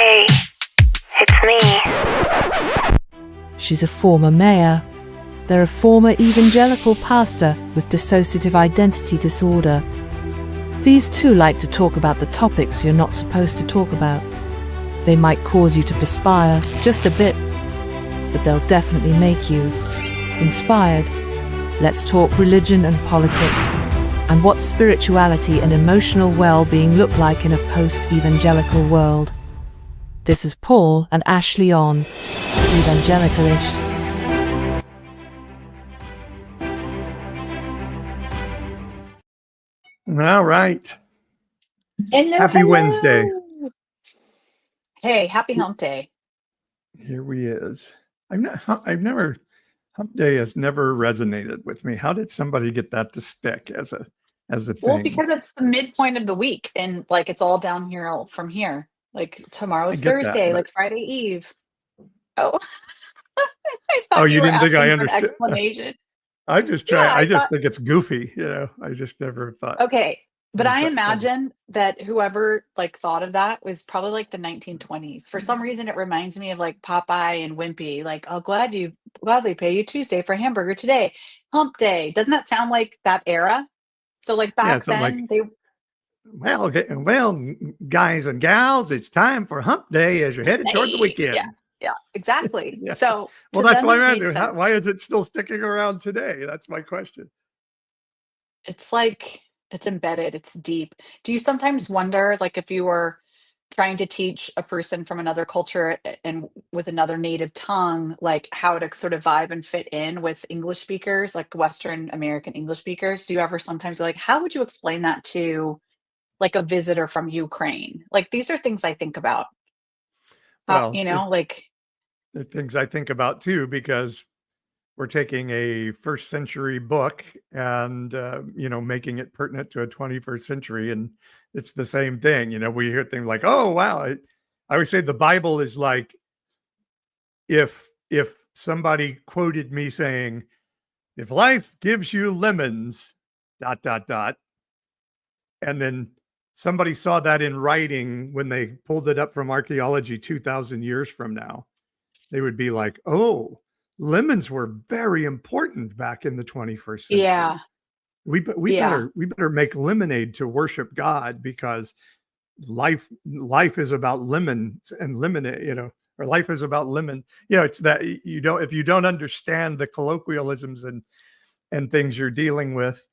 Hey, it's me. She's a former mayor. They're a former evangelical pastor with dissociative identity disorder. These two like to talk about the topics you're not supposed to talk about. They might cause you to perspire just a bit, but they'll definitely make you inspired. Let's talk religion and politics, and what spirituality and emotional well-being look like in a post-evangelical world. This is Paul and Ashley on Evangelicalish. All right. Hello, Happy Wednesday. Hey, happy hump day. Here we is. Hump day has never resonated with me. How did somebody get that to stick as a thing? Well, because it's the midpoint of the week and like it's all downhill from here. Like tomorrow's I get that, Thursday, but- like Friday Eve. Oh, I Oh, thought you were didn't think I asking for an understood? explanation. I just Yeah, I thought- think it's goofy, I just never thought. Okay, but It's I like- imagine that whoever like thought of that was probably like the 1920s. For some reason, it reminds me of like Popeye and Wimpy. Like, I'll gladly pay you Tuesday for hamburger today. Hump day. Doesn't that sound like that era? So like back something like- then, they Well, guys and gals, it's time for hump day as you're headed toward the Hey, weekend. yeah, exactly. Yeah. So Well, to that's them, why it I'm made asking. sense. Why is it still sticking around today? That's my question. It's like it's embedded, it's deep. Do you sometimes wonder, like, if you were trying to teach a person from another culture and with another native tongue, like how to sort of vibe and fit in with English speakers, like Western American English speakers? Do you ever sometimes be like, how would you explain that to like a visitor from Ukraine? Like these are things I think about. Well, Like the things I think about too, because we're taking a first century book and making it pertinent to a 21st century, and it's the same thing. We hear things like, "Oh, wow!" I always say the Bible is like if somebody quoted me saying, "If life gives you lemons, dot dot dot," and then somebody saw that in writing when they pulled it up from archaeology 2,000 years from now, they would be like, "Oh, lemons were very important back in the 21st century. yeah, We yeah. better make lemonade to worship God, because life is about lemons and lemonade, or life is about lemon. It's that if you don't understand the colloquialisms and things you're dealing with,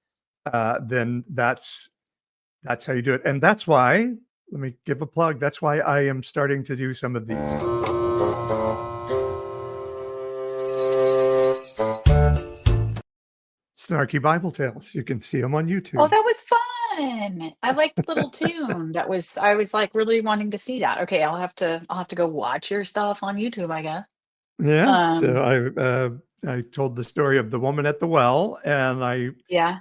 then that's how you do it. And that's why, let me give a plug. That's why I am starting to do some of these. Snarky Bible tales. You can see them on YouTube. Oh, that was fun. I liked the little tune. I was like really wanting to see that. Okay, I'll have to go watch your stuff on YouTube, I guess. Yeah. Um, So I told the story of the woman at the well, and I yeah.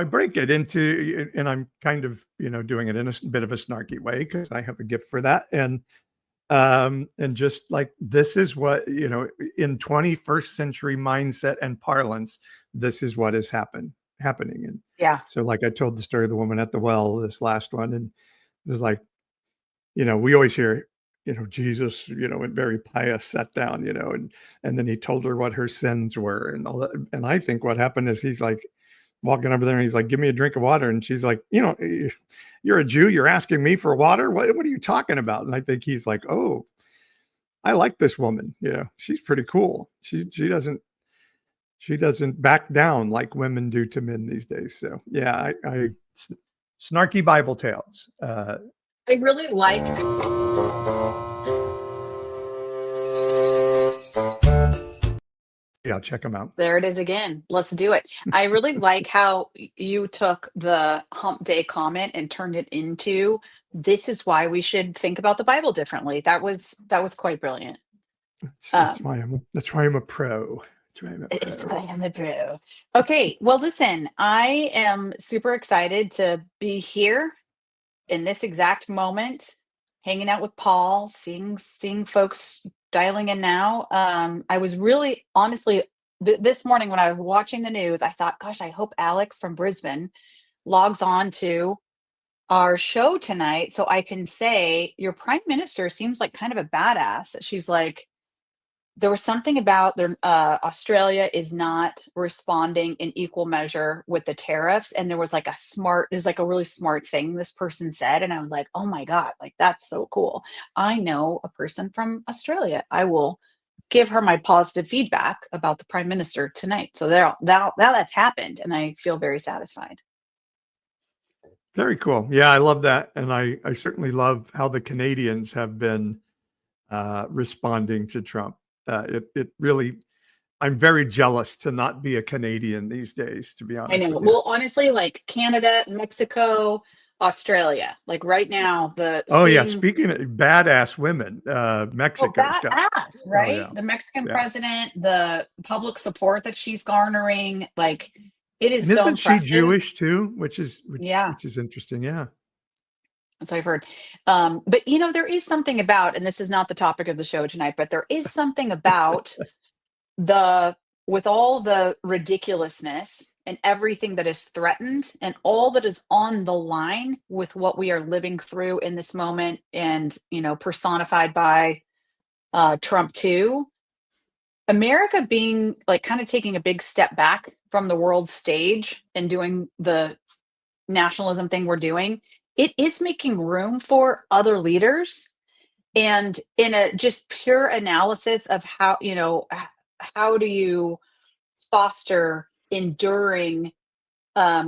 break it into, and I'm kind of, doing it in a bit of a snarky way because I have a gift for that. And just like, this is what, in 21st century mindset and parlance, this is what is happening. And Yeah. so like I told the story of the woman at the well, this last one, and it was like, we always hear, Jesus, and very pious, sat down, and then he told her what her sins were and all that. And I think what happened is he's like walking over there and he's like, "Give me a drink of water." And she's like, "You're a Jew. You're asking me for water? What are you talking about?" And I think he's like, "Oh, I like this woman. She's pretty cool. She doesn't back down like women do to men these days." So yeah, I snarky Bible tales. I really like Yeah, check them out. There it is again. Let's do it. I really like how you took the hump day comment and turned it into this is why we should think about the Bible differently. That was quite brilliant. That's why I'm a pro. It's why I'm a pro. Okay, well listen, I am super excited to be here in this exact moment, hanging out with Paul, seeing folks dialing in now. I was really honestly this morning when I was watching the news, I thought, gosh, I hope Alex from Brisbane logs on to our show tonight so I can say your prime minister seems like kind of a badass. That she's like, there was something about their Australia is not responding in equal measure with the tariffs, and there's like a really smart thing this person said, and I was like, oh my god, like that's so cool. I know a person from Australia. I will give her my positive feedback about the prime minister tonight. So there, now that's happened, and I feel very satisfied. Very cool. Yeah, I love that. And I certainly love how the Canadians have been responding to Trump. It really, I'm very jealous to not be a Canadian these days, to be I honest know. with you. Well, honestly, like Canada, Mexico, Australia, like right now, the Oh, yeah. seeing Speaking of badass women, Mexico's got, badass, oh, right? yeah. The Mexican Yeah. president, the public support that she's garnering, like it is And so isn't she impressive. Jewish too? Which is Yeah, interesting. Yeah. that's what I've heard. But there is something about, and this is not the topic of the show tonight, but there is something about the with all the ridiculousness and everything that is threatened and all that is on the line with what we are living through in this moment, and personified by Trump too. America being like kind of taking a big step back from the world stage and doing the nationalism thing we're doing, it is making room for other leaders. And in a just pure analysis of how do you foster enduring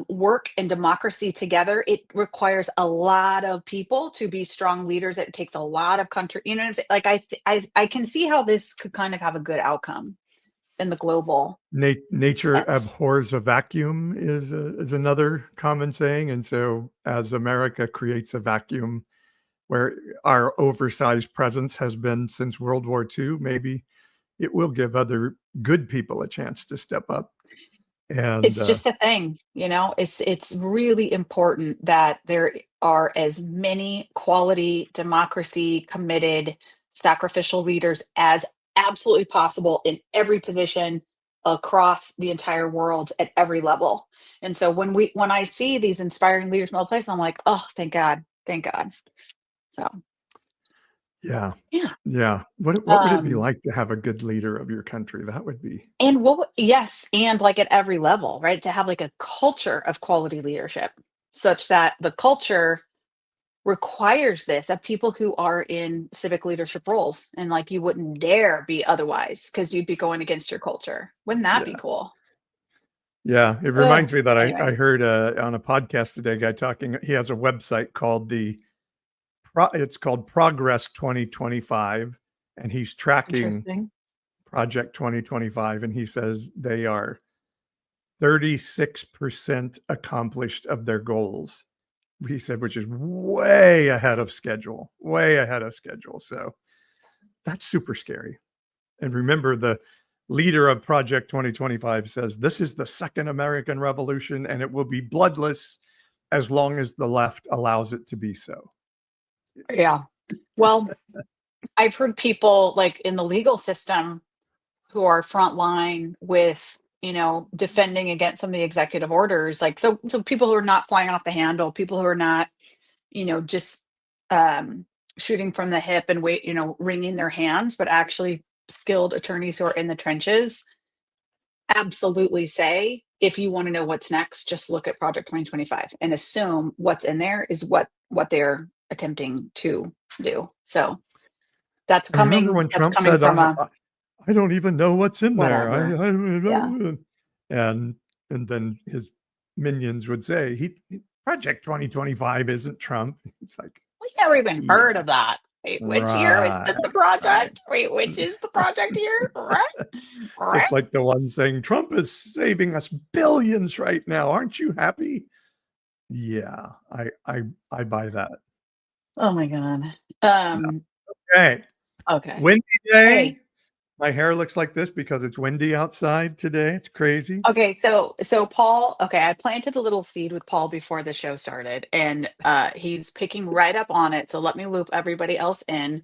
work and democracy together, it requires a lot of people to be strong leaders. It takes a lot of country, what I'm saying? Like I can see how this could kind of have a good outcome in the global Nature sense. abhors a vacuum is another common saying. And so as America creates a vacuum where our oversized presence has been since World War II, maybe it will give other good people a chance to step up. And It's just a thing, it's really important that there are as many quality, democracy committed, sacrificial leaders as absolutely possible in every position across the entire world at every level. And so when I see these inspiring leaders in all places, I'm like, oh, thank God, thank God. So yeah, yeah. yeah. What would it be Um like to have a good leader of your country? That would be, and yes, and like at every level, right? To have like a culture of quality leadership such that the culture requires this of people who are in civic leadership roles, and like you wouldn't dare be otherwise because you'd be going against your culture. Wouldn't that be yeah. cool? Yeah, it Ugh, reminds me that I anyway. heard on a podcast today, a guy talking, he has a website called it's called Progress 2025, and he's tracking Interesting. Project 2025, and he says they are 36% accomplished of their goals. He said, which is way ahead of schedule, way ahead of schedule. So that's super scary. And remember, the leader of Project 2025 says this is the second American Revolution, and it will be bloodless as long as the left allows it to be so. Yeah. Well, I've heard people like in the legal system who are frontline with defending against some of the executive orders, like so people who are not flying off the handle, people who are not just um shooting from the hip and wringing their hands, but actually skilled attorneys who are in the trenches absolutely say, if you want to know what's next, just look at Project 2025 and assume what's in there is what they're attempting to do. So that's I remember coming when Trump coming said, from a I don't even know what's in there. I whatever. don't Yeah. know. And then his minions would say, Project 2025 isn't Trump. It's like, We never even heard yeah, of that. Wait, which year is right, that the right. project? Wait, which is the project here? Right? It's Right? like the one saying, Trump is saving us billions right now. Aren't you happy? Yeah, I buy that. Oh my God. Okay. Okay. Windy day. Hey. My hair looks like this because it's windy outside today. It's crazy. Okay, so Paul, okay, I planted a little seed with Paul before the show started, and he's picking right up on it. So let me loop everybody else in.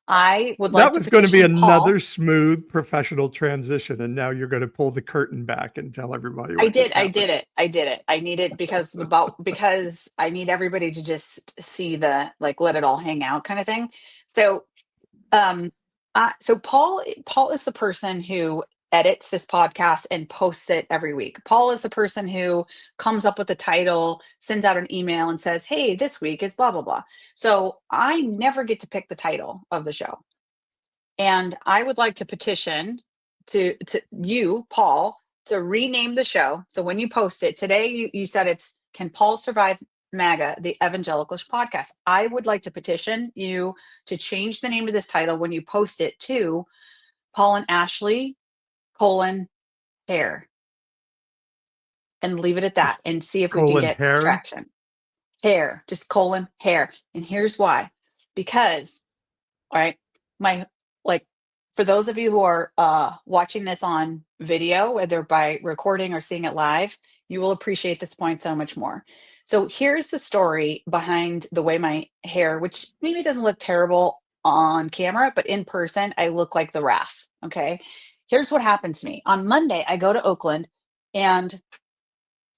I would That like to was going to be petition Paul. another smooth professional transition, and now you're going to pull the curtain back and tell everybody I what did. just I happened. did it. I did it. I need it because I need everybody to just see the, like, let it all hang out kind of thing. So, um, so Paul is the person who edits this podcast and posts it every week. Paul is the person who comes up with the title, sends out an email, and says, "Hey, this week is blah blah blah." So I never get to pick the title of the show. And I would like to petition to you, Paul, to rename the show. So when you post it today, you said it's Can Paul Survive MAGA, the Evangelicalish podcast. I would like to petition you to change the name of this title when you post it to Paul and Ashley hair, and leave it at that Just and see if we can get hair. traction. Hair, just hair. And here's why. Because, all right, my, like, for those of you who are watching this on video, whether by recording or seeing it live, you will appreciate this point so much more. So here's the story behind the way my hair, which maybe doesn't look terrible on camera, but in person, I look like the wrath. Okay. Here's what happens to me. On Monday, I go to Oakland and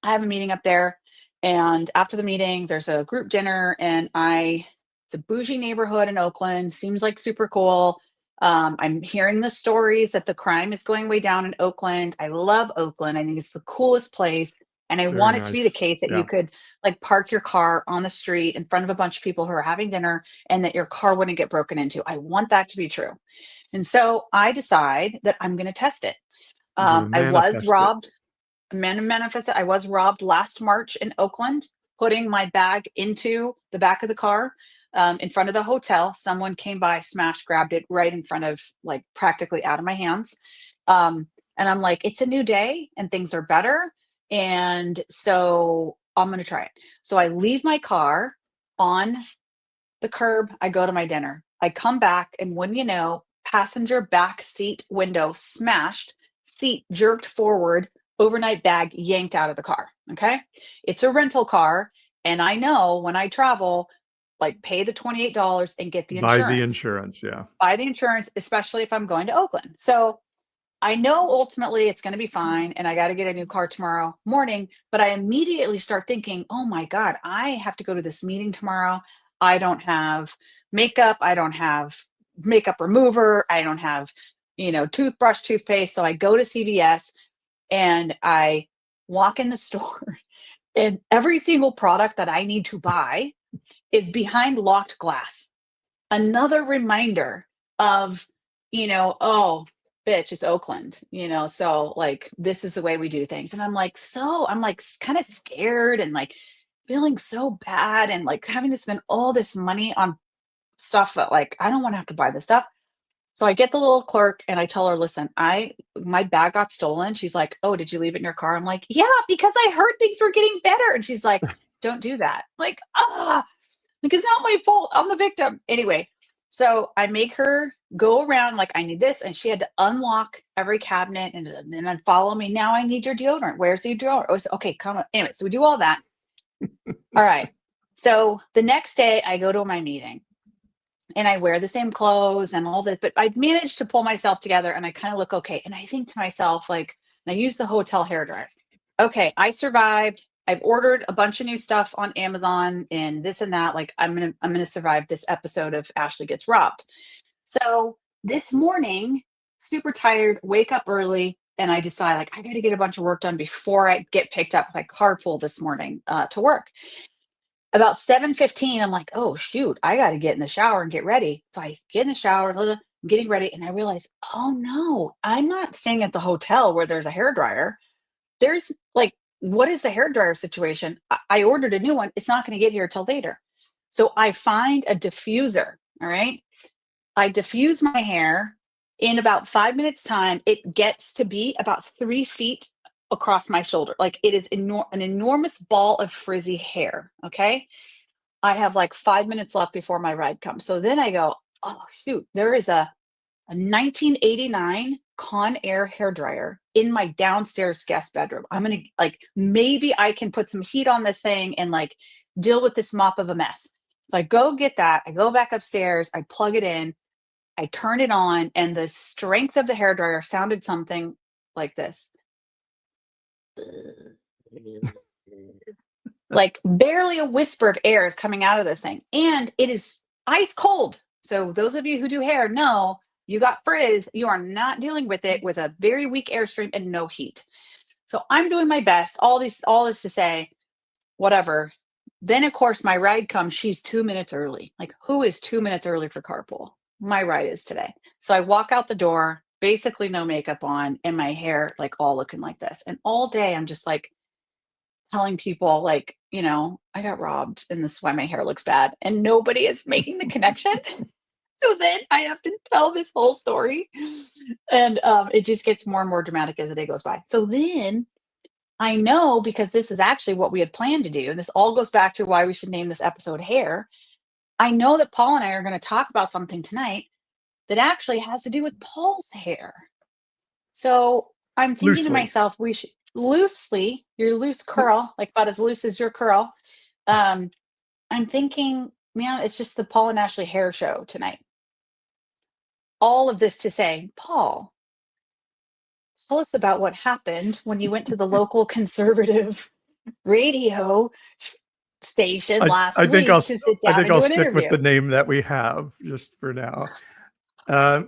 I have a meeting up there. And after the meeting, there's a group dinner, and it's a bougie neighborhood in Oakland. Seems like super cool. I'm hearing the stories that the crime is going way down in Oakland. I love Oakland. I think it's the coolest place. And I Very want it to be the nice. case that Yeah. you could, like, park your car on the street in front of a bunch of people who are having dinner and that your car wouldn't get broken into. I want that to be true. And so I decide that I'm going to test it. You're going to I was manifest it. robbed. Manifested. I was robbed last March in Oakland, putting my bag into the back of the car in front of the hotel. Someone came by, smashed, grabbed it right in front of, like, practically out of my hands. And I'm like, it's a new day and things are better. And so I'm going to try it. So I leave my car on the curb. I go to my dinner. I come back, and when you know, passenger back seat window smashed, seat jerked forward, overnight bag yanked out of the car. Okay. It's a rental car. And I know when I travel, like, pay the $28 and get the Buy insurance. the insurance. Yeah. Buy the insurance, especially if I'm going to Oakland. So I know ultimately it's going to be fine, and I got to get a new car tomorrow morning. But I immediately start thinking, oh my God, I have to go to this meeting tomorrow. I don't have makeup. I don't have makeup remover. I don't have, toothbrush, toothpaste. So I go to CVS and I walk in the store, and every single product that I need to buy is behind locked glass. Another reminder of, oh, bitch, it's Oakland, so, like, this is the way we do things. And I'm like, kind of scared and, like, feeling so bad and, like, having to spend all this money on stuff that, like, I don't want to have to buy this stuff. So I get the little clerk and I tell her, listen, my bag got stolen. She's like, oh, did you leave it in your car? I'm like, yeah, because I heard things were getting better. And she's like, don't do that. I'm like, like, it's not my fault. I'm the victim. Anyway, so I make her go around, like, I need this. And she had to unlock every cabinet and then follow me. Now I need your deodorant. Where's the deodorant? Oh, okay, come on. Anyway, so we do all that. All right. So the next day I go to my meeting. And I wear the same clothes and all that, but I managed to pull myself together and I kind of look okay. And I think to myself, like, and I use the hotel hairdryer. Okay, I survived. I've ordered a bunch of new stuff on Amazon and this and that. Like, I'm gonna survive this episode of Ashley Gets Robbed. So this morning, super tired, wake up early, and I decide, like, I got to get a bunch of work done before I get picked up by carpool this morning to work. About 7:15, I'm like, oh shoot, I got to get in the shower and get ready. So I get in the shower, I'm getting ready, and I realize, oh no, I'm not staying at the hotel where there's a hairdryer. There's, like, what is the hairdryer situation? I ordered a new one. It's not going to get here till later. So I find a diffuser. All right. I diffuse my hair. In about 5 minutes time, it gets to be about 3 feet across my shoulder. Like, it is an enormous ball of frizzy hair. Okay. I have like 5 minutes left before my ride comes. So then I go, oh shoot, there is a 1989 Conair hairdryer in my downstairs guest bedroom. I'm going to, like, maybe I can put some heat on this thing and, like, deal with this mop of a mess. So I go get that. I go back upstairs. I plug it in. I turned it on, and the strength of the hairdryer sounded something like this. Like barely a whisper of air is coming out of this thing, and it is ice cold. So those of you who do hair know you got frizz. You are not dealing with it with a very weak airstream and no heat. So I'm doing my best. All this to say, whatever. Then of course my ride comes. She's 2 minutes early. Like, who is 2 minutes early for carpool? My ride is today. So I walk out the door, basically no makeup on, and my hair like all looking like this. And all day I'm just like telling people like, I got robbed and this is why my hair looks bad. And nobody is making the connection. So then I have to tell this whole story. And it just gets more and more dramatic as the day goes by. So then I know, because this is actually what we had planned to do, and this all goes back to why we should name this episode Hair. I know that Paul and I are going to talk about something tonight that actually has to do with Paul's hair. So I'm thinking to myself, we should loosely, your loose curl, like about as loose as your curl. I'm thinking, man, it's just the Paul and Ashley hair show tonight. All of this to say, Paul, tell us about what happened when you went to the local conservative radio station last week to sit down and do an stick interview. with the name that we have just for now. I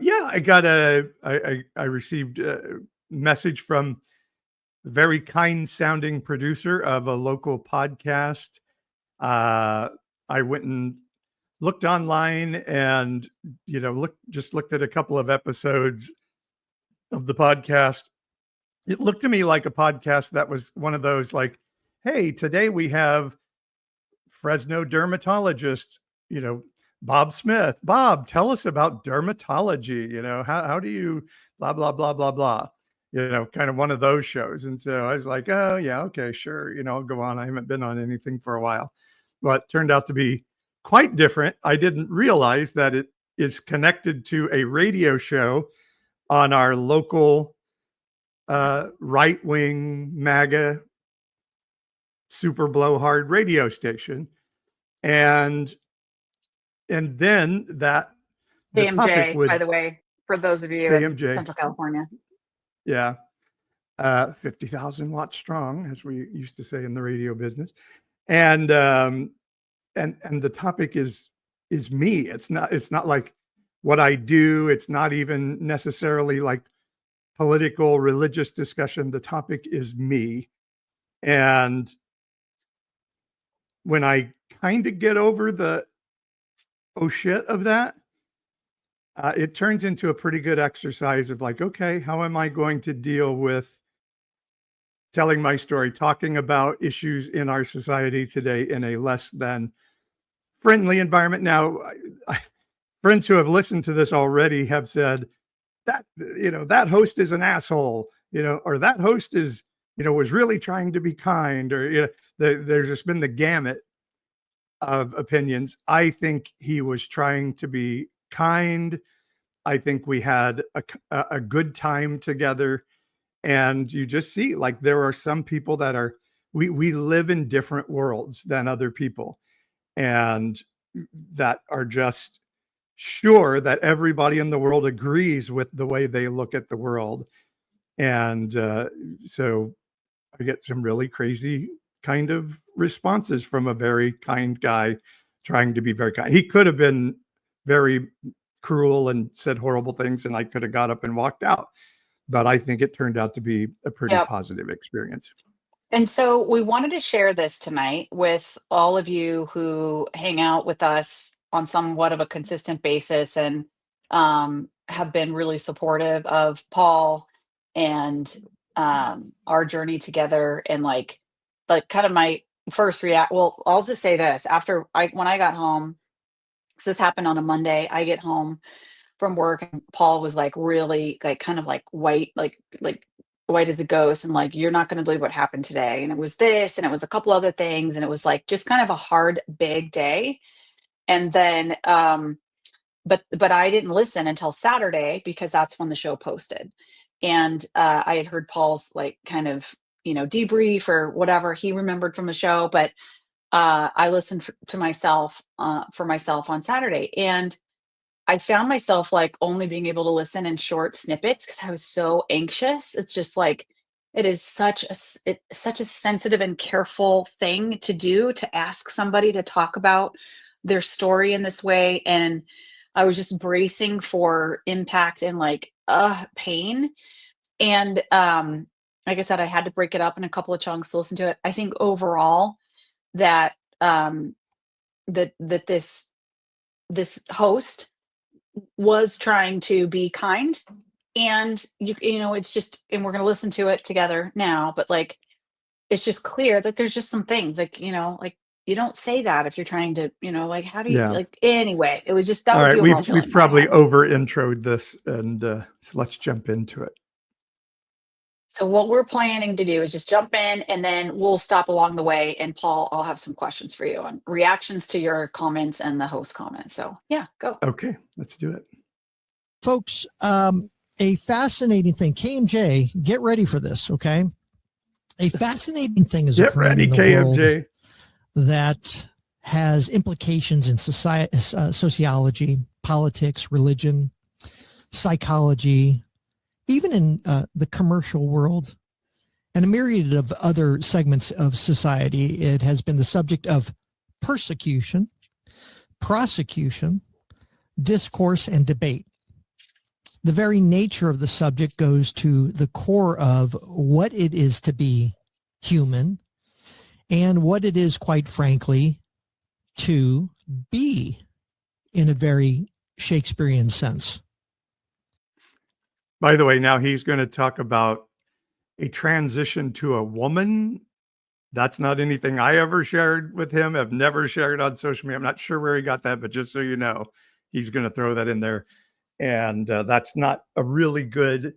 received a message from a very kind sounding producer of a local podcast. I went and looked online and, looked at a couple of episodes of the podcast. It looked to me like a podcast that was one of those like, hey, today we have Fresno dermatologist, Bob Smith. Bob, tell us about dermatology. How do you blah, blah, blah, blah, blah, kind of one of those shows. And so I was like, oh yeah, okay, sure. I'll go on. I haven't been on anything for a while, but it turned out to be quite different. I didn't realize that it is connected to a radio show on our local right-wing MAGA super blowhard radio station. And then that the KMJ, topic would, by the way, for those of you in Central California. Yeah. 50,000 watts strong, as we used to say in the radio business. And the topic is me. It's not like what I do. It's not even necessarily like political, religious discussion. The topic is me. And when I kind of get over the oh shit of that, it turns into a pretty good exercise of like, okay, how am I going to deal with telling my story, talking about issues in our society today in a less than friendly environment? Now, friends who have listened to this already have said that, that host is an asshole, or that host is, was really trying to be kind, or, there's just been the gamut of opinions. I think he was trying to be kind. I think we had a good time together. And you just see, like, there are some people that are, we live in different worlds than other people, and that are just sure that everybody in the world agrees with the way they look at the world. And so I get some really crazy kind of responses from a very kind guy trying to be very kind. He could have been very cruel and said horrible things, and I could have got up and walked out. But I think it turned out to be a pretty positive experience. And so we wanted to share this tonight with all of you who hang out with us on somewhat of a consistent basis and have been really supportive of Paul and our journey together. And like kind of my first well, I'll just say this. When I got home, 'cause this happened on a Monday, I get home from work and Paul was like really like kind of like white, like white as a ghost, and like, you're not going to believe what happened today. And it was this, and it was a couple other things, and it was like just kind of a hard, big day. And then but I didn't listen until Saturday, because that's when the show posted. And I had heard Paul's like kind of, debrief or whatever he remembered from the show, but I listened to myself for myself on Saturday. And I found myself, like, only being able to listen in short snippets because I was so anxious. It's just like it is such a sensitive and careful thing to do, to ask somebody to talk about their story in this way, and I was just bracing for impact and, like, pain, and, like I said, I had to break it up in a couple of chunks to listen to it. I think overall that, that this host was trying to be kind, and you know, it's just, and we're gonna listen to it together now, but, like, it's just clear that there's just some things, like, you know, like, you don't say that if you're trying to, you know, like, how do you, Yeah. like, anyway, it was just, that All was right. the overall We've feeling I probably had. over introed this, and so let's jump into it. So what we're planning to do is just jump in, and then we'll stop along the way, and Paul, I'll have some questions for you on reactions to your comments and the host comments. So yeah, go. Okay, let's do it. Folks, a fascinating thing. KMJ, get ready for this, okay? A fascinating thing is Get occurring ready, in the world KMJ. that has implications in society, sociology, politics, religion, psychology, even in the commercial world, and a myriad of other segments of society. It has been the subject of persecution, prosecution, discourse, and debate. The very nature of the subject goes to the core of what it is to be human and what it is, quite frankly, to be in a very Shakespearean sense. By the way, now he's going to talk about a transition to a woman. That's not anything I ever shared with him. I've never shared on social media. I'm not sure where he got that, but just so you know, he's going to throw that in there. And that's not a really good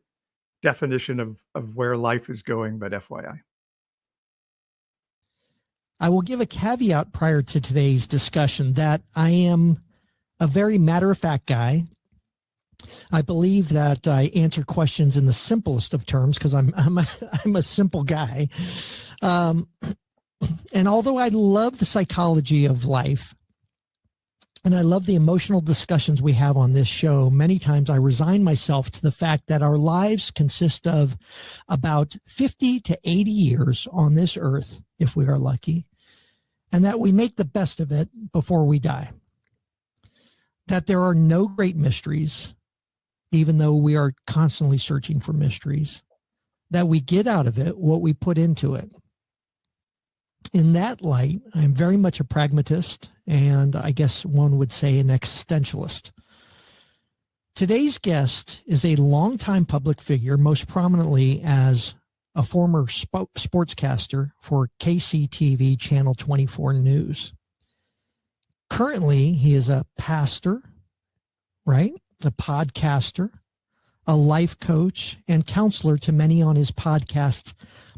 definition of where life is going, but FYI. I will give a caveat prior to today's discussion that I am a very matter-of-fact guy. I believe that I answer questions in the simplest of terms because I'm a simple guy. And although I love the psychology of life, and I love the emotional discussions we have on this show, many times I resign myself to the fact that our lives consist of about 50 to 80 years on this earth, if we are lucky, and that we make the best of it before we die. That there are no great mysteries, even though we are constantly searching for mysteries, that we get out of it what we put into it. In that light, I'm very much a pragmatist, and I guess one would say an existentialist. Today's guest is a longtime public figure, most prominently as a former sportscaster for KCTV Channel 24 News. Currently, he is a pastor, right? A podcaster, a life coach, and counselor to many on his podcast,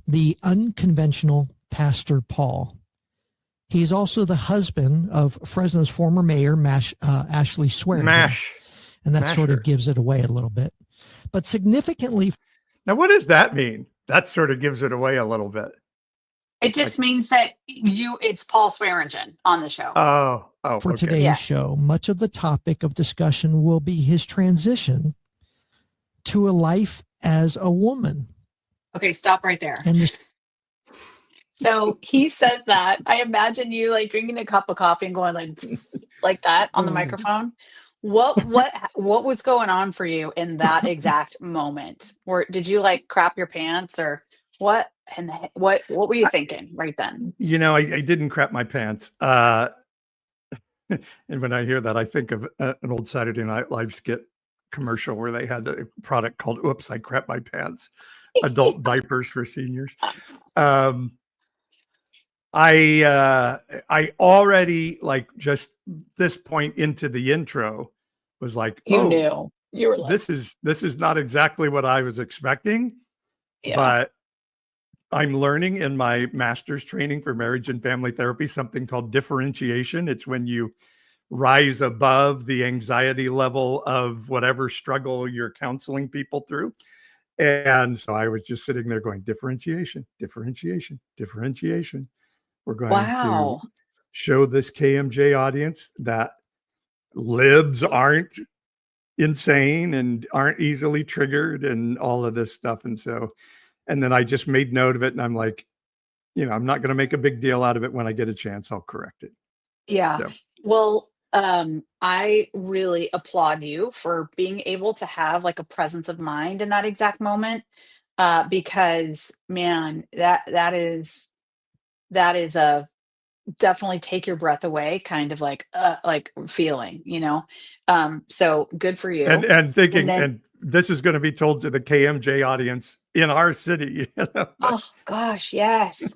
The Unconventional Pastor Paul. He's also the husband of Fresno's former mayor, Ashley Swearingen. MASH. And that Masher. sort of gives it away a little bit. But significantly... Now, what does that mean? That sort of gives it away a little bit. It just means that it's Paul Swearingen on the show. For okay. today's show, much of the topic of discussion will be his transition to a life as a woman. Okay, stop right there. And So he says that. I imagine you like drinking a cup of coffee and going like that on the microphone. What was going on for you in that exact moment? Or did you like crap your pants, or what? And what were you thinking right then? You know, I didn't crap my pants. And when I hear that, I think of an old Saturday Night Live skit commercial where they had a product called "Oops, I Crap My Pants," adult diapers for seniors. I already, like, just this point into the intro was like, You knew. You were like, this is not exactly what I was expecting, yeah. but I'm learning in my master's training for marriage and family therapy something called differentiation. It's when you rise above the anxiety level of whatever struggle you're counseling people through. And so I was just sitting there going, differentiation, differentiation, differentiation. We're going to show this KMJ audience that libs aren't insane and aren't easily triggered and all of this stuff. And then I just made note of it, and I'm like, I'm not going to make a big deal out of it. When I get a chance, I'll correct it. Yeah. So, Well, I really applaud you for being able to have like a presence of mind in that exact moment. Because man, that is a definitely take your breath away kind of like feeling, so good for and you. and And thinking, then, and this is going to be told to the KMJ audience in our city. oh gosh, yes.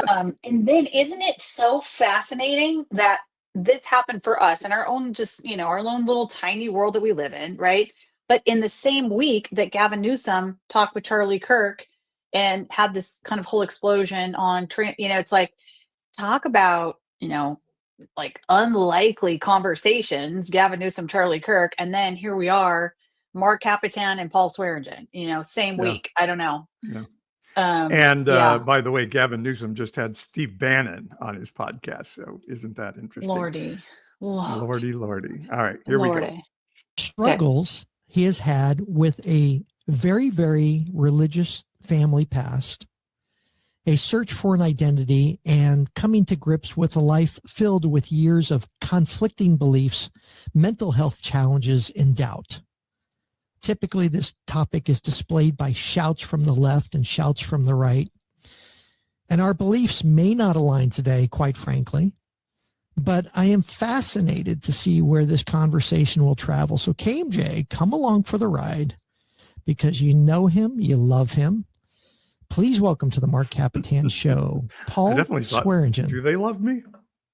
And then isn't it so fascinating that this happened for us in our own, just, our own little tiny world that we live in, right? But in the same week that Gavin Newsom talked with Charlie Kirk and had this kind of whole explosion on, it's like, talk about, like unlikely conversations, Gavin Newsom, Charlie Kirk, and then here we are, Mark Capitan and Paul Swearingen, same Yeah. week. I don't know. Yeah. Um, And yeah, by the way, Gavin Newsom just had Steve Bannon on his podcast. So isn't that interesting? Lordy. Whoa, Lordy, Lordy. All right, here we go. Lordy. Struggles he has had with a very, very religious family past, a search for an identity, and coming to grips with a life filled with years of conflicting beliefs, mental health challenges, and doubt. Typically, this topic is displayed by shouts from the left and shouts from the right. And our beliefs may not align today, quite frankly, but I am fascinated to see where this conversation will travel. So KMJ, come along for the ride, because you know him, you love him. Please welcome to the Mark Capitan Show, Paul Swearingen. Do they love me?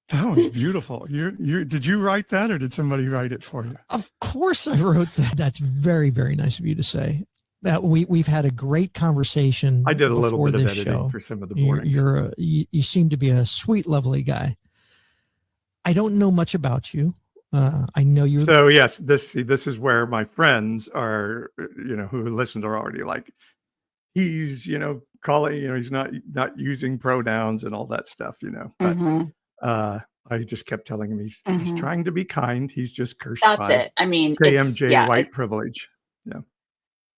That was beautiful. Did you write that, or did somebody write it for you? Of course I wrote that. That's very, very nice of you to say. That we've had a great conversation. I did a little bit of this editing show. for some of the mornings. You seem to be a sweet, lovely guy. I don't know much about you. I know you. So yes, this is where my friends are, who listened are already like, he's, calling, he's not using pronouns and all that stuff, But I just kept telling him he's trying to be kind. He's just cursed That's by it. I mean, KMJ white privilege. Yeah.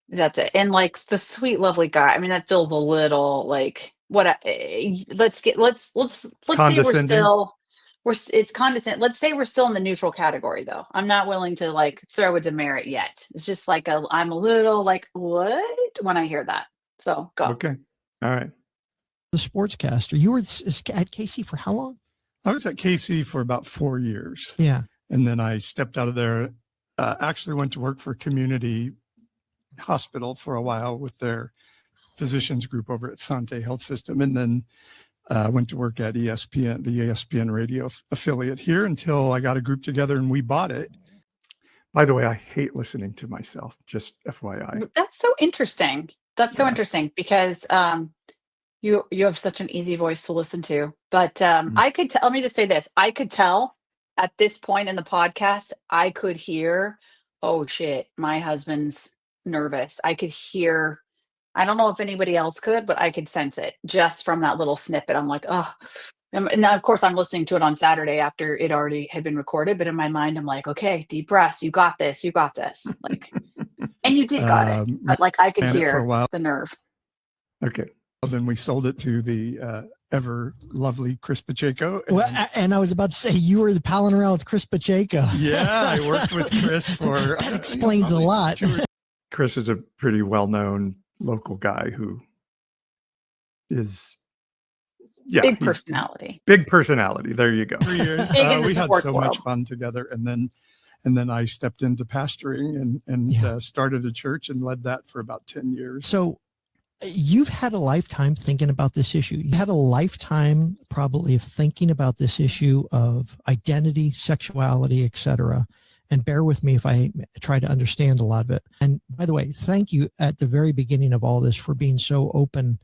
That's it. And like the sweet, lovely guy. I mean, that feels a little like let's say it's condescending. Let's say we're still in the neutral category though. I'm not willing to like throw a demerit yet. It's just like I'm a little like, what, when I hear that. So go. Okay. All right. The sportscaster. You were at KC for how long? I was at KC for about 4 years. Yeah. And then I stepped out of there, actually went to work for a community hospital for a while with their physicians group over at Sante Health System. And then went to work at ESPN, the ESPN radio affiliate here, until I got a group together and we bought it. By the way, I hate listening to myself, just FYI. That's so interesting. That's so interesting because you have such an easy voice to listen to. But I could let me just say this. I could tell at this point in the podcast, I could hear, oh shit, my husband's nervous. I could hear, I don't know if anybody else could, but I could sense it just from that little snippet. I'm like, oh, and now of course I'm listening to it on Saturday after it already had been recorded. But in my mind, I'm like, okay, deep breaths. You got this. You got this. Like, and you did got it. But like I could hear the nerve. Okay. Well, then we sold it to the ever lovely Chris Pacheco. And I was about to say, you were palling around with Chris Pacheco. Yeah, I worked with Chris for... that explains a lot. Chris is a pretty well-known local guy who is... Yeah, big personality. Big personality. There you go. 3 years. We had so much fun together. And then I stepped into pastoring and started a church and led that for about 10 years. So you've had a lifetime thinking about this issue. You had a lifetime probably of thinking about this issue of identity, sexuality, etc. And bear with me if I try to understand a lot of it. And by the way, thank you at the very beginning of all this for being so open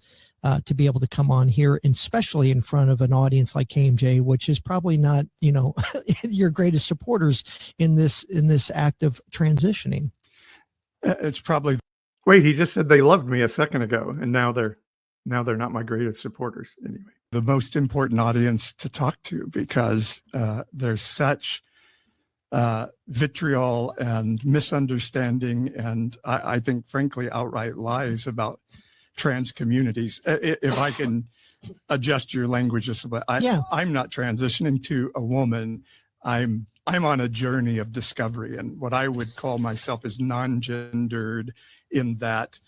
to be able to come on here, and especially in front of an audience like KMJ, which is probably not, your greatest supporters in this act of transitioning. It's probably... Wait, he just said they loved me a second ago, and now they're not my greatest supporters anyway. The most important audience to talk to, because there's such vitriol and misunderstanding, and I think, frankly, outright lies about trans communities. If I can adjust your language just a bit, I'm not transitioning to a woman. I'm on a journey of discovery, and what I would call myself is non-gendered, in that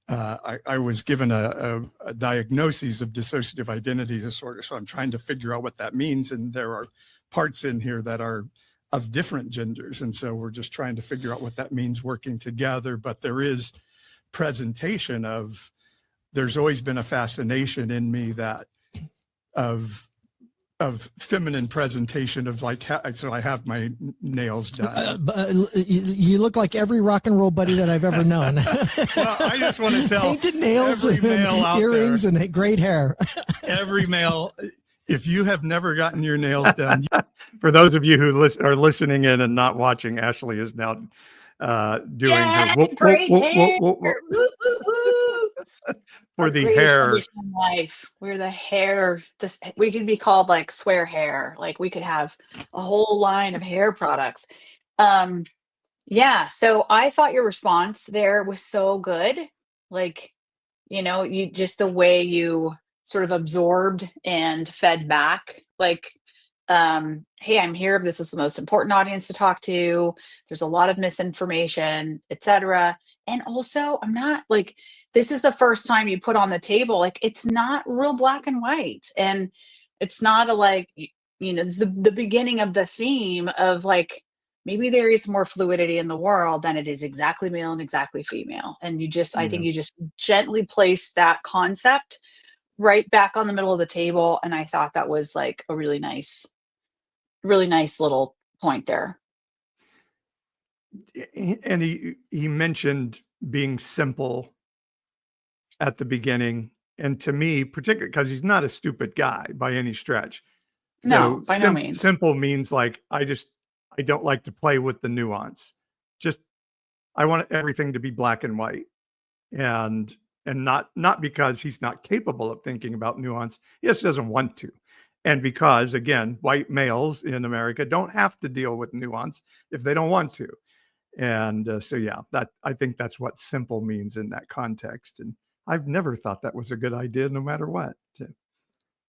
I was given a diagnosis of dissociative identity disorder. So I'm trying to figure out what that means. And there are parts in here that are of different genders. And so we're just trying to figure out what that means working together. But there is presentation of, there's always been a fascination in me that of feminine presentation of like, so I have my nails done. You look like every rock and roll buddy that I've ever known. Well, I just want to tell painted nails, every male out earrings, there, and great hair. Every male, if you have never gotten your nails done. For those of you who are listening in and not watching, Ashley is now doing her great hair. Woo, woo, woo. For the hair. Life. We're the hair. We could be called like swear hair. Like we could have a whole line of hair products. Yeah. So I thought your response there was so good. Like, you just the way you sort of absorbed and fed back. Like, hey, I'm here. This is the most important audience to talk to. There's a lot of misinformation, etc. And also, I'm not like, this is the first time you put on the table, like, it's not real black and white. And it's not it's the beginning of the theme of like, maybe there is more fluidity in the world than it is exactly male and exactly female. And I think you just gently placed that concept right back on the middle of the table. And I thought that was like a really nice little point there. And he mentioned being simple at the beginning. And to me, particularly because he's not a stupid guy by any stretch. No, by no means. Simple means like, I don't like to play with the nuance. Just, I want everything to be black and white. And not because he's not capable of thinking about nuance. He just doesn't want to. And because, again, white males in America don't have to deal with nuance if they don't want to. And I think that's what simple means in that context. And I've never thought that was a good idea, no matter what.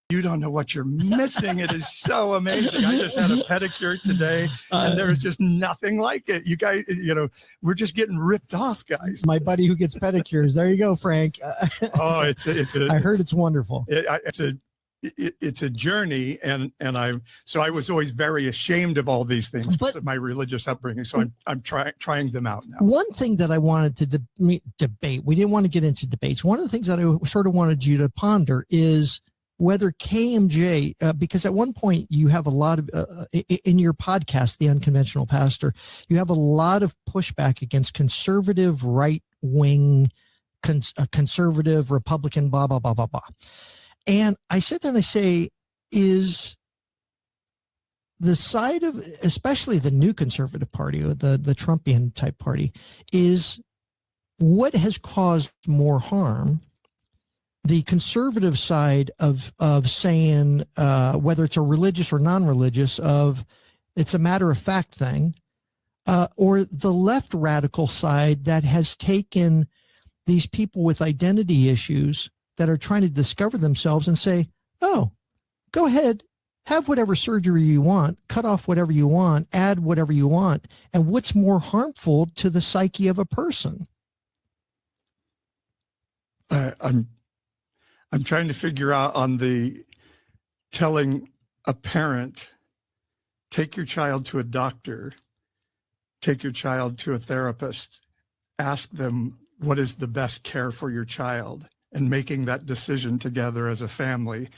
You don't know what you're missing. It is so amazing. I just had a pedicure today, and there's just nothing like it. You guys, we're just getting ripped off, guys. My buddy who gets pedicures. There you go, Frank. Oh, I heard it's wonderful. It's a journey, and I was always very ashamed of all these things because of my religious upbringing. So I'm trying them out now. One thing that I wanted to debate, we didn't want to get into debates. One of the things that I sort of wanted you to ponder is whether KMJ, because at one point you have a lot of, in your podcast, The Unconventional Pastor, you have a lot of pushback against conservative, right-wing, conservative, Republican, blah, blah, blah, blah, blah. And I sit there and I say, is the side of, especially the new conservative party, or the Trumpian type party, is what has caused more harm? The conservative side of saying, whether it's a religious or non-religious, of it's a matter of fact thing, or the left radical side that has taken these people with identity issues that are trying to discover themselves and say, oh, go ahead, have whatever surgery you want, cut off whatever you want, add whatever you want. And what's more harmful to the psyche of a person? I'm trying to figure out on the telling a parent, take your child to a doctor, take your child to a therapist, ask them what is the best care for your child, and making that decision together as a family.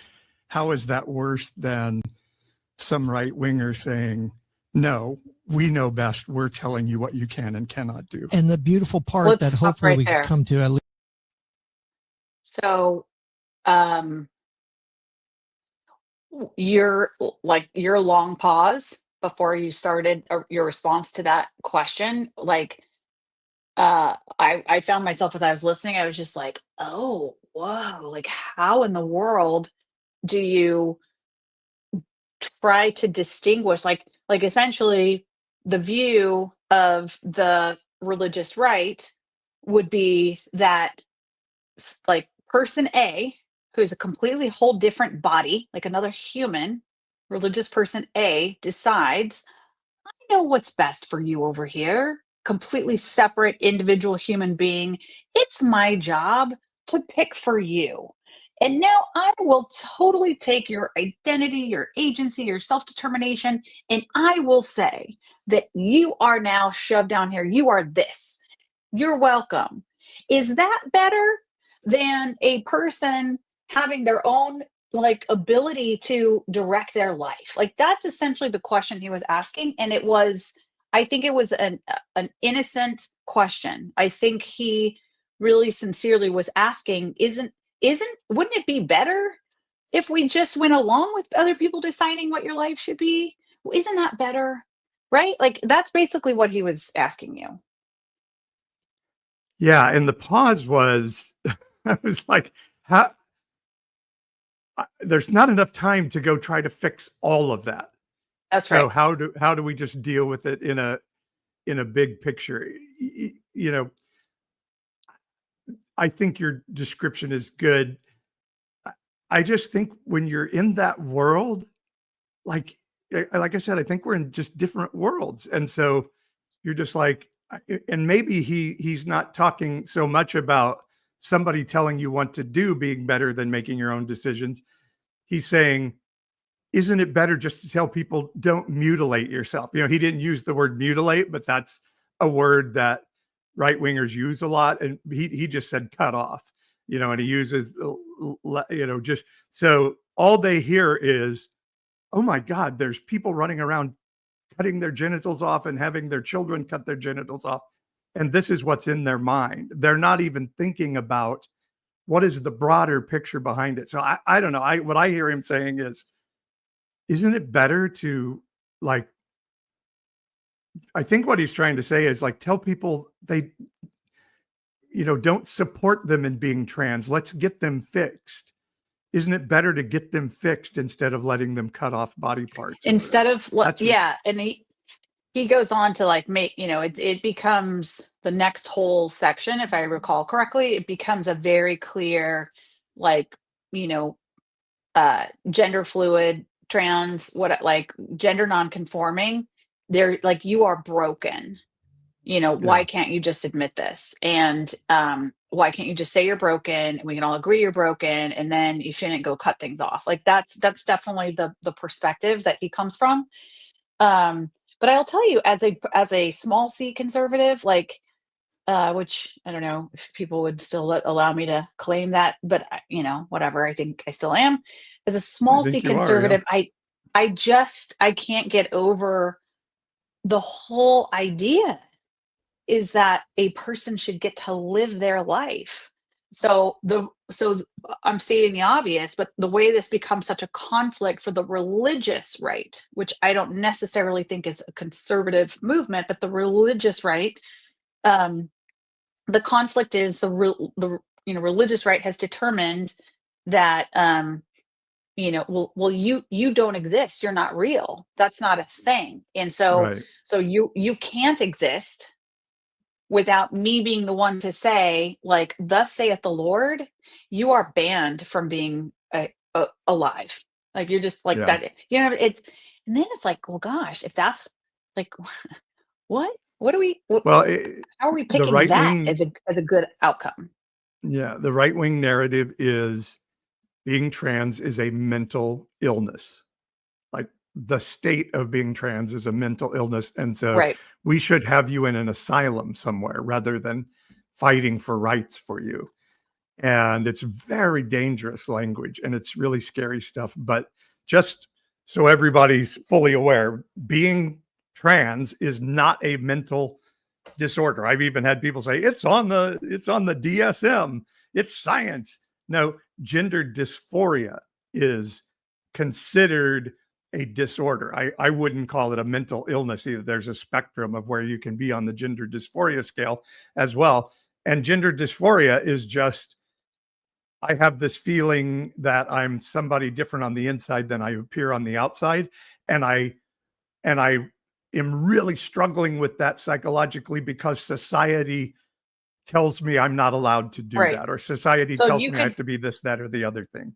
How is that worse than some right winger saying, no, we know best, we're telling you what you can and cannot do? And the beautiful part that hopefully we can come to at least. So your long pause before you started your response to that question, like I found myself as I was listening, I was just like, oh, whoa, like how in the world do you try to distinguish, like essentially the view of the religious right would be that like person A, who's a completely whole different body, like another human, religious person A decides, I know what's best for you over here, completely separate individual human being. It's my job to pick for you. And now I will totally take your identity, your agency, your self determination, and I will say that you are now shoved down here. You are this. You're welcome. Is that better than a person having their own like ability to direct their life? Like that's essentially the question he was asking, and I think it was an innocent question. I think he really sincerely was asking, wouldn't it be better if we just went along with other people deciding what your life should be? Isn't that better? Right? Like that's basically what he was asking you. Yeah, and the pause was, I was like, how? There's not enough time to go try to fix all of that. That's So right. how do we just deal with it in a big picture? You know, I think your description is good. I just think when you're in that world, like like I said, I think we're in just different worlds, and so you're just like, and maybe he's not talking so much about somebody telling you what to do being better than making your own decisions. He's saying, isn't it better just to tell people don't mutilate yourself? You know, he didn't use the word mutilate, but that's a word that right wingers use a lot. And he just said cut off, you know, and he uses, you know, just so all they hear is, oh my God, there's people running around cutting their genitals off and having their children cut their genitals off. And this is what's in their mind. They're not even thinking about what is the broader picture behind it. So I don't know. What I hear him saying is, isn't it better to like, I think what he's trying to say is like, tell people they, you know, don't support them in being trans. Let's get them fixed. Isn't it better to get them fixed instead of letting them cut off body parts or Instead whatever? of That's what, yeah, and he goes on to like make, it becomes the next whole section, if I recall correctly, it becomes a very clear, like, you know, gender fluid, trans, what, like gender non-conforming, they're like, you are broken. Why yeah. can't you just admit this? And why can't you just say you're broken and we can all agree you're broken, and then you shouldn't go cut things off? Like that's definitely the perspective that he comes from. But I'll tell you, as a small C conservative, like, which I don't know if people would still allow me to claim that, but whatever. I think I still am. As a I small C think you are. Yeah. conservative, I can't get over the whole idea is that a person should get to live their life. I'm stating the obvious, but the way this becomes such a conflict for the religious right, which I don't necessarily think is a conservative movement, but the religious right, um, the conflict is religious right has determined that well, you don't exist, you're not real, that's not a thing, and Right. so you can't exist without me being the one to say, like, thus saith the Lord, you are banned from being alive. Like, you're just like Yeah. that. And then it's like, well, gosh, if that's like, what do we, Well, how are we the picking right that wing, as a good outcome? yeah, the right wing narrative is being trans is a mental illness. Like the state of being trans is a mental illness. And so Right. we should have you in an asylum somewhere rather than fighting for rights for you. And it's very dangerous language and it's really scary stuff. But just so everybody's fully aware, being trans is not a mental disorder. I've even had people say it's on the DSM, it's science. No, gender dysphoria is considered a disorder. I wouldn't call it a mental illness either. There's a spectrum of where you can be on the gender dysphoria scale as well. And gender dysphoria is just, I have this feeling that I'm somebody different on the inside than I appear on the outside. And I am really struggling with that psychologically because society tells me I'm not allowed to do Right. that, or society So tells you me I could have to be this, that, or the other thing.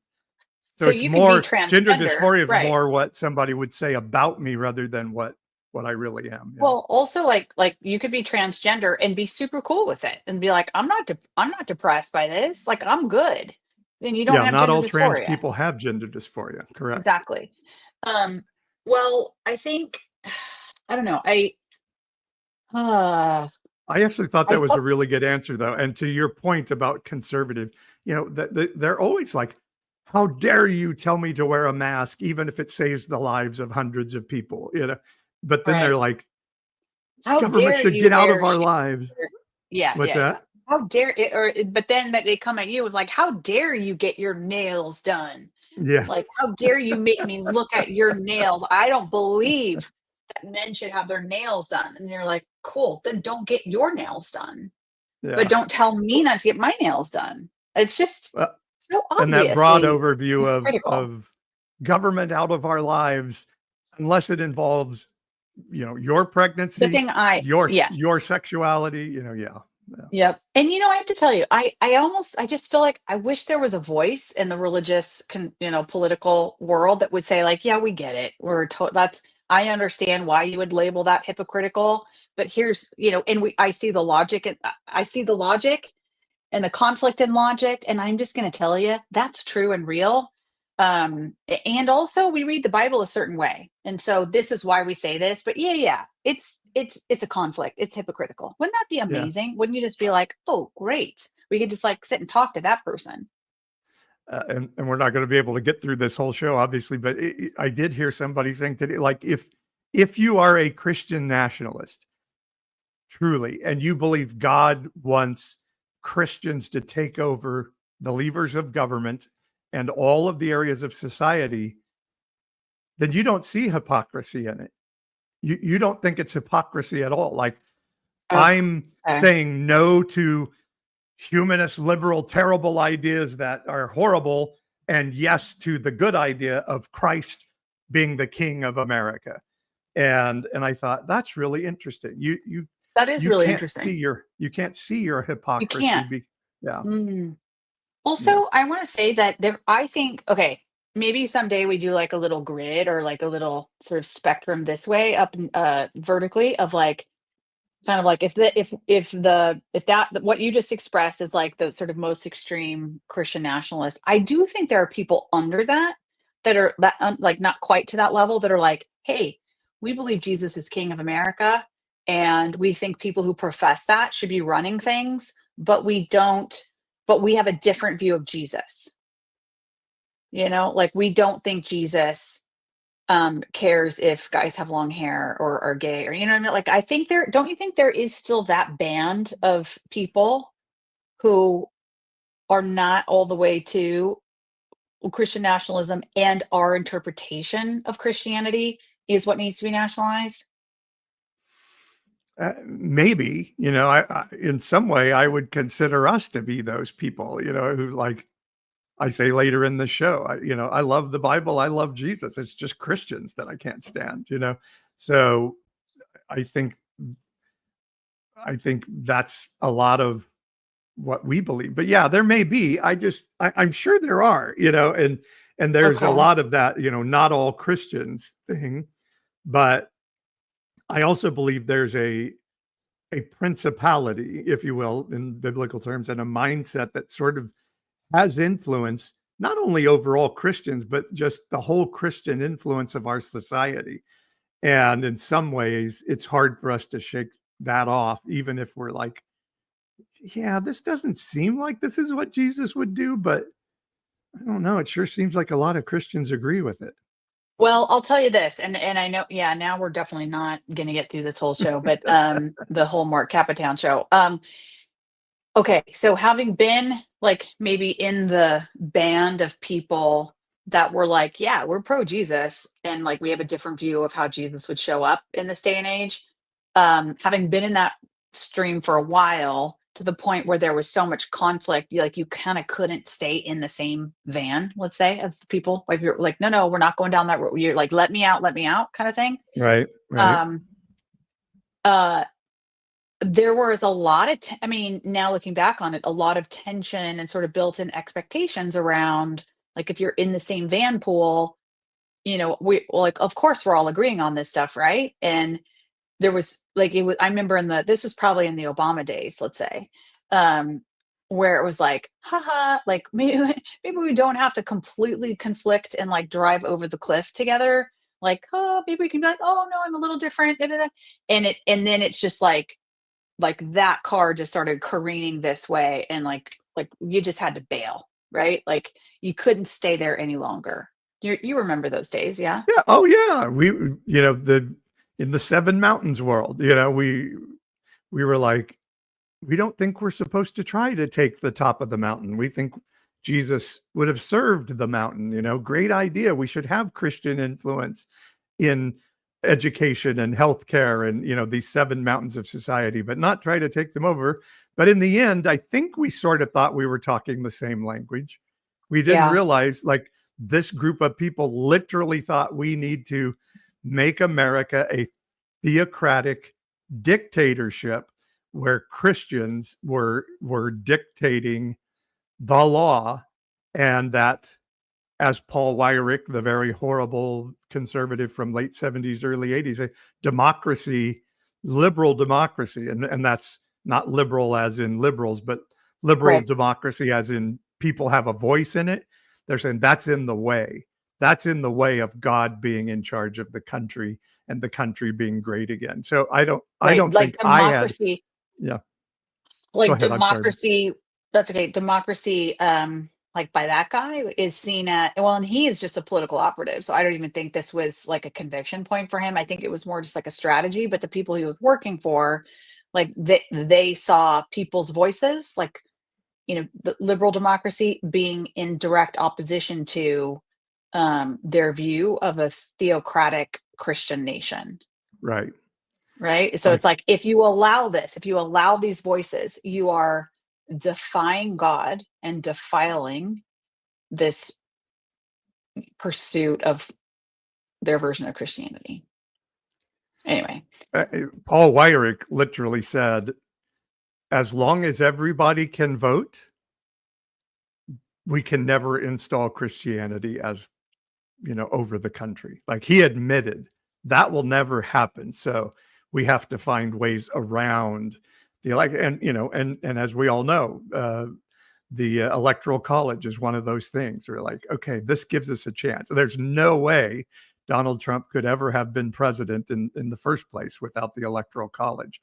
So so it's you could be more gender transgender, dysphoria is right? more what somebody would say about me rather than what I really am. Yeah. Well, also like you could be transgender and be super cool with it and be like, I'm not depressed by this. Like I'm good. Then you don't Yeah, have not gender all trans dysphoria. people have gender dysphoria. Correct. Exactly. Um, well, I think I don't know. Uh, I actually thought I that was a felt really good answer, though. And to your point about conservative, they're always like, "How dare you tell me to wear a mask, even if it saves the lives of hundreds of people?" But then they're right. like, How "Government dare should you get out wear of our shoes? lives." Yeah, What's yeah, yeah. that? How dare it? But then that they come at you with like, how dare you get your nails done? Yeah, Like, how dare you make me look at your nails? I don't believe that men should have their nails done. And you're like, cool, then don't get your nails done. But yeah. don't tell me not to get my nails done. It's just Well, so and that broad obviously overview hypocritical. of government out of our lives, unless it involves, your The pregnancy, thing yeah. your sexuality, yeah, yeah. Yep. And I have to tell you, I just feel like I wish there was a voice in the religious political world that would say like, yeah, we get it. That's I understand why you would label that hypocritical, but here's, and I see the logic and I see the logic and the conflict in logic, and I'm just going to tell you that's true and real. And also we read the Bible a certain way, and so this is why we say this. But yeah, it's a conflict. It's hypocritical. Wouldn't that be Yeah. amazing? Wouldn't you just be like, oh, great, we could just like sit and talk to that person? And we're not going to be able to get through this whole show, obviously, but I did hear somebody saying today, like, if you are a Christian nationalist, truly, and you believe God wants Christians to take over the levers of government and all of the areas of society, then you don't see hypocrisy in it. You don't think it's hypocrisy at all. Like, I'm Okay. saying no to humanist, liberal, terrible ideas that are horrible, and yes to the good idea of Christ being the King of America. And I thought that's really interesting. That is You really can't see interesting. your You hypocrisy. can't. Yeah, Mm. yeah, Also, I want to say that I think, okay, maybe someday we do like a little grid or like a little sort of spectrum this way up vertically of like kind of like if that what you just expressed is like the sort of most extreme Christian nationalist. I do think there are people under that are like not quite to that level that are like, hey, we believe Jesus is King of America, and we think people who profess that should be running things, but we don't. But we have a different view of Jesus. Like we don't think Jesus cares if guys have long hair or are gay, or you know what I mean? Like I think don't you think there is still that band of people who are not all the way to Christian nationalism, and our interpretation of Christianity is what needs to be nationalized? maybe. I in some way I would consider us to be those people. Who, like I say later in the show, I love the Bible, I love Jesus. It's just Christians that I can't stand. So I think that's a lot of what we believe. But yeah, there may be. I'm sure there are, and there's a Okay. lot of that, not all Christians thing. But I also believe there's a principality, if you will, in biblical terms, and a mindset that sort of has influence not only over all Christians, but just the whole Christian influence of our society. And in some ways, it's hard for us to shake that off, even if we're like, yeah, this doesn't seem like this is what Jesus would do, but I don't know. It sure seems like a lot of Christians agree with it. Well, I'll tell you this, and I know, yeah, now we're definitely not going to get through this whole show, but the whole Mark Capitan show. Okay, so having been like maybe in the band of people that were like, yeah, we're pro Jesus, and like we have a different view of how Jesus would show up in this day and age. Having been in that stream for a while to the point where there was so much conflict, you kind of couldn't stay in the same van, let's say, as the people. Like you're like, no, we're not going down that road. You're like, let me out kind of thing. Right, right. Um, uh, there was a lot of I mean, now looking back on it, a lot of tension and sort of built-in expectations around, like, if you're in the same van pool, like, of course, we're all agreeing on this stuff, right? And there was like, I remember this was probably in the Obama days, let's say, um, where it was like, haha, like, maybe maybe we don't have to completely conflict and, like, drive over the cliff together. Like, oh, maybe we can be like, oh no, I'm a little different. Da, da, da. And then it's just like that car just started careening this way, and like you just had to bail, right? Like, you couldn't stay there any longer. You remember those days, yeah? Yeah. Oh, yeah. In the Seven Mountains world, we were like, we don't think we're supposed to try to take the top of the mountain. We think Jesus would have served the mountain. Great idea. We should have Christian influence in education and healthcare and these seven mountains of society, but not try to take them over. But in the end, I think we sort of thought we were talking the same language. We didn't Yeah. realize, like, this group of people literally thought we need to make America a theocratic dictatorship where Christians were dictating the law, and that, as Paul Weyrich, the very horrible conservative from late 70s, early 80s, said, democracy, liberal democracy, and that's not liberal as in liberals, but liberal Right. democracy as in people have a voice in it. They're saying that's in the way. That's in the way of God being in charge of the country and the country being great again. So I Right. don't Like think I had. democracy, Yeah. Go like ahead. I'm sorry. democracy, that's okay. Democracy, like by that guy is seen at, well, and he is just a political operative. So I don't even think this was like a conviction point for him. I think it was more just like a strategy. But the people he was working for, like they saw people's voices, like, the liberal democracy being in direct opposition to their view of a theocratic Christian nation. Right. Right? So Like, it's like, if you allow this, if you allow these voices, you are defying God and defiling this pursuit of their version of Christianity. Anyway, Paul Weyrich literally said, as long as everybody can vote, we can never install Christianity as, over the country. Like, he admitted that will never happen. So we have to find ways around the election. And as we all know, the electoral college is one of those things. We're like, okay, this gives us a chance. There's no way Donald Trump could ever have been president in the first place without the electoral college.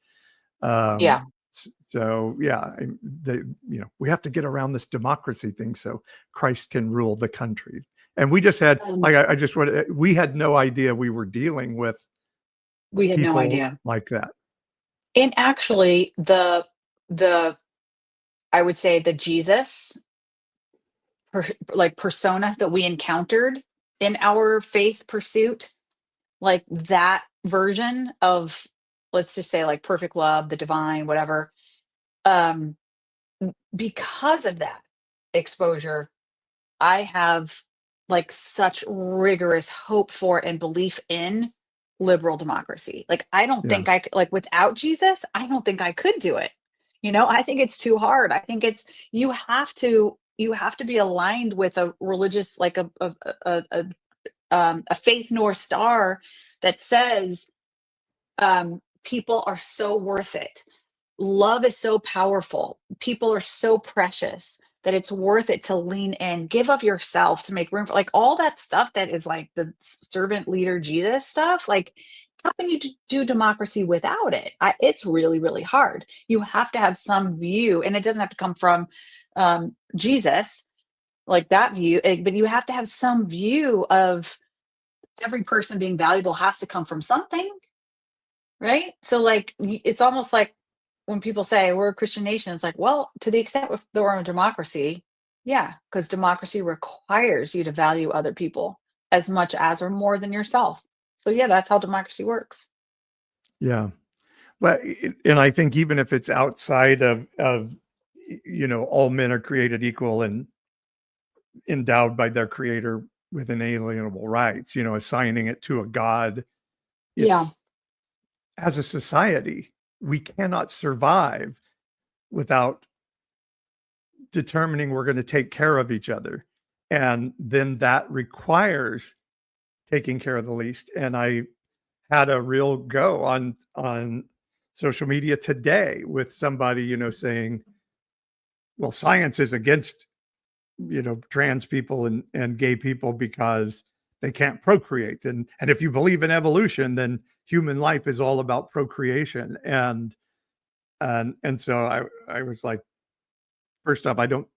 yeah. So yeah, we have to get around this democracy thing so Christ can rule the country. And we just had, like, we had no idea we were dealing with We had no people idea. like that. And actually, the I would say the Jesus like persona that we encountered in our faith pursuit, like that version of, let's just say, like perfect love, the divine, whatever, um because of that exposure, I have like such rigorous hope for and belief in liberal democracy. Like, I don't Yeah. think like, without Jesus, I don't think I could do it. I think it's too hard. I think it's, you have to be aligned with a religious, like a faith North Star that says, people are so worth it. Love is so powerful. People are so precious that it's worth it to lean in, give of yourself to make room for, like, all that stuff that is like the servant leader Jesus stuff. Like, how can you do democracy without it? It's really, really hard. You have to have some view, and it doesn't have to come from Jesus, like that view, but you have to have some view of every person being valuable has to come from something, right? So, like, it's almost like when people say we're a Christian nation, it's like, well, to the extent that we're a democracy, yeah, because democracy requires you to value other people as much as or more than yourself. So yeah, that's how democracy works. Yeah. Well, and I think even if it's outside of all men are created equal and endowed by their creator with inalienable rights, assigning it to a God, Yeah. it's as a society, we cannot survive without determining we're going to take care of each other. And then that requires taking care of the least. And I had a real go on social media today with somebody, saying, well, science is against, trans people and gay people because they can't procreate. And if you believe in evolution, then human life is all about procreation. And so I was like, first off, I don't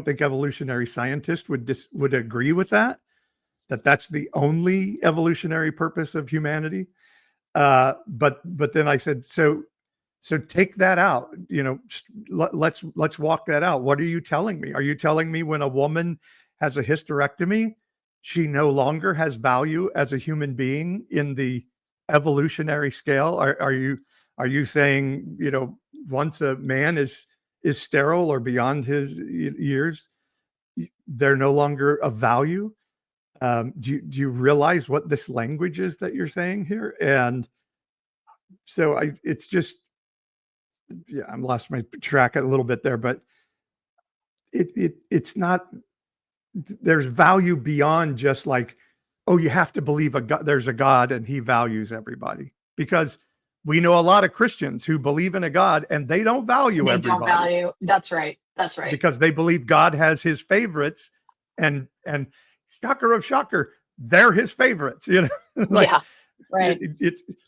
think evolutionary scientists would agree with that that's the only evolutionary purpose of humanity. But then I said, so take that out, let's walk that out. What are you telling me? Are you telling me when a woman has a hysterectomy, she no longer has value as a human being in the evolutionary scale? Are you saying, once a man is sterile or beyond his years, they're no longer of value? Do you realize what this language is that you're saying here? And so it's just, I'm lost my track a little bit there, but it's not, there's value beyond just like, oh, you have to believe there's a God and he values everybody, because we know a lot of Christians who believe in a God and they don't value everybody. Don't value. That's right. Because they believe God has his favorites, and shocker of shocker, they're his favorites, like, yeah, right.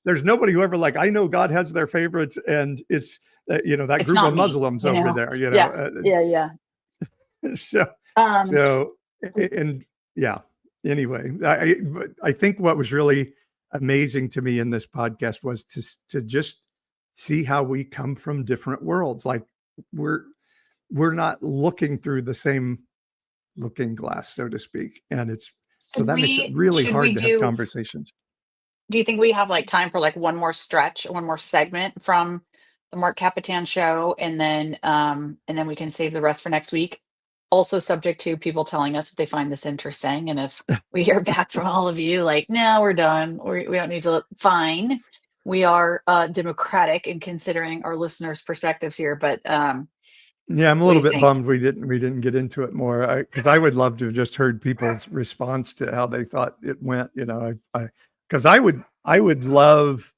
There's nobody who ever like, I know God has their favorites, and it's that It's group not of me, Muslims over there, Yeah. so and yeah. Anyway, I think what was really amazing to me in this podcast was to just see how we come from different worlds. Like we're not looking through the same looking glass, so to speak. And so that makes it really hard to have conversations. Do you think we have like time for like one more segment from the Mark Capitan show, and then we can save the rest for next week? Also subject to people telling us if they find this interesting, and if we hear back from all of you like, no, we're done, we don't need to, fine. We are democratic in considering our listeners' perspectives here, but yeah, I'm a little bit bummed we didn't get into it more, because I would love to have just heard people's response to how they thought it went. Because I would love,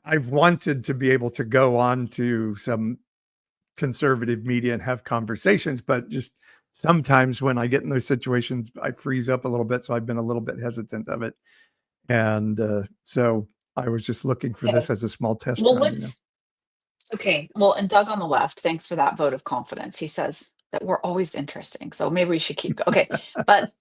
I've wanted to be able to go on to some conservative media and have conversations, but just sometimes when I get in those situations, I freeze up a little bit. So I've been a little bit hesitant of it. And so I was just looking for this as a small test run. Okay. Well, and Doug on the left, thanks for that vote of confidence. He says that we're always interesting. So maybe we should keep okay. But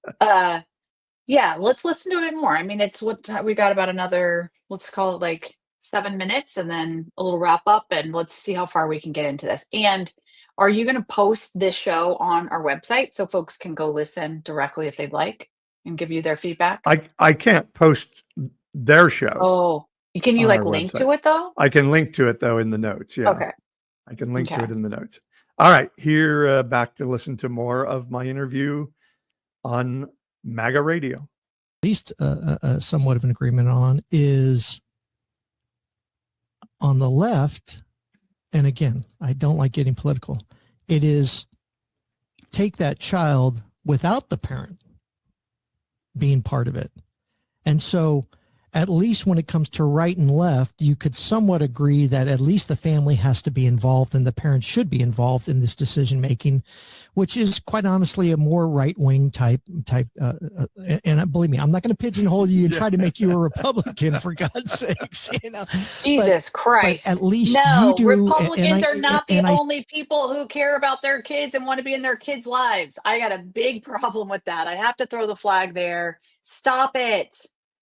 yeah, let's listen to it more. I mean, it's what we got about another, let's call it like 7 minutes, and then a little wrap up, and let's see how far we can get into this. And are you going to post this show on our website so folks can go listen directly if they'd like and give you their feedback? I can't post their show. Oh, can you like link to it though? I can link to it though in the notes. Yeah. Okay. I can link to it in the notes. All right. Here, back to listen to more of my interview on MAGA Radio. At least somewhat of an agreement on is on the left. And again, I don't like getting political. It is take that child without the parent being part of it. And so at least when it comes to right and left, you could somewhat agree that at least the family has to be involved and the parents should be involved in this decision making, which is quite honestly a more right-wing type. And believe me, I'm not going to pigeonhole you and try to make you a Republican, for God's sakes. Jesus Christ! But at least no, you do. Republicans are not the only people who care about their kids and want to be in their kids' lives. I got a big problem with that. I have to throw the flag there. Stop it.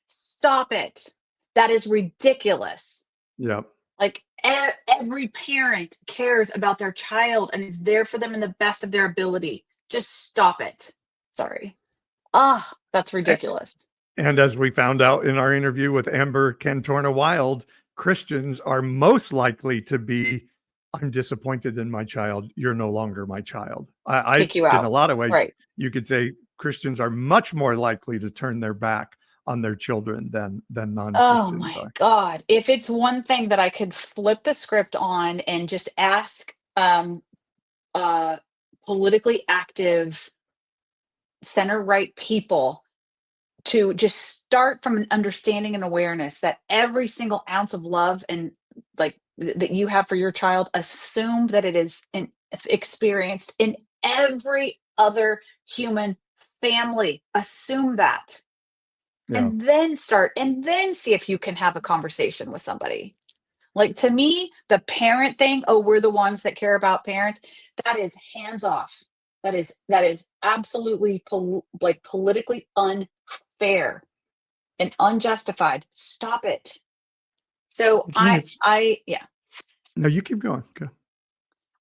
Stop it. That is ridiculous. Yeah. Like every parent cares about their child and is there for them in the best of their ability. Just stop it. Sorry. That's ridiculous. And as we found out in our interview with Amber Cantorna-Wild, Christians are most likely to be, I'm disappointed in my child. You're no longer my child. Kick you out. In a lot of ways, right. You could say Christians are much more likely to turn their back on their children than Oh non-Christians my are. God. If it's one thing that I could flip the script on and just ask politically active center right people to just start from an understanding and awareness that every single ounce of love and like that you have for your child, assume that it is experienced in every other human family. Assume that. Yeah. And then start and then see if you can have a conversation with somebody. Like, to me, the parent thing, oh, we're the ones that care about parents, that is hands off. That is absolutely politically unfair and unjustified. Stop it. So Again, it's yeah. no, you keep going. Go.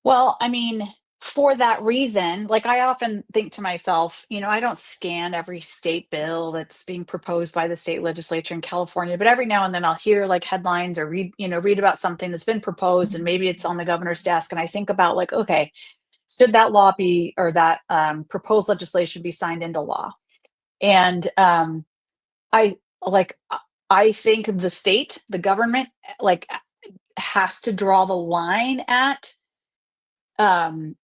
Well, I mean, for that reason, like, I often think to myself, I don't scan every state bill that's being proposed by the state legislature in California, but every now and then I'll hear like headlines or read about something that's been proposed and maybe it's on the governor's desk. And I think about like, okay, should that law be or that proposed legislation be signed into law? And I like, I think the government, like, has to draw the line at um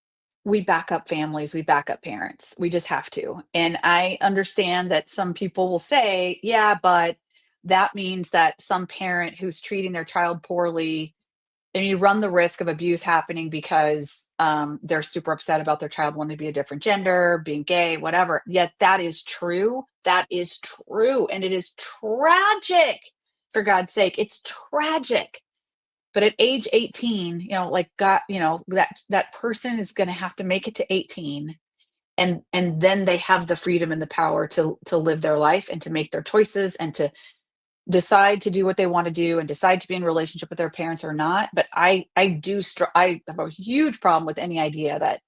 we back up families, we back up parents. We just have to. And I understand that some people will say, yeah, but that means that some parent who's treating their child poorly, and you run the risk of abuse happening because they're super upset about their child wanting to be a different gender, being gay, whatever. Yet that is true. That is true. And it is tragic, for God's sake. It's tragic. But at age 18, like, God, that person is going to have to make it to 18, and then they have the freedom and the power to live their life and to make their choices and to decide to do what they want to do and decide to be in a relationship with their parents or not. But I have a huge problem with any idea that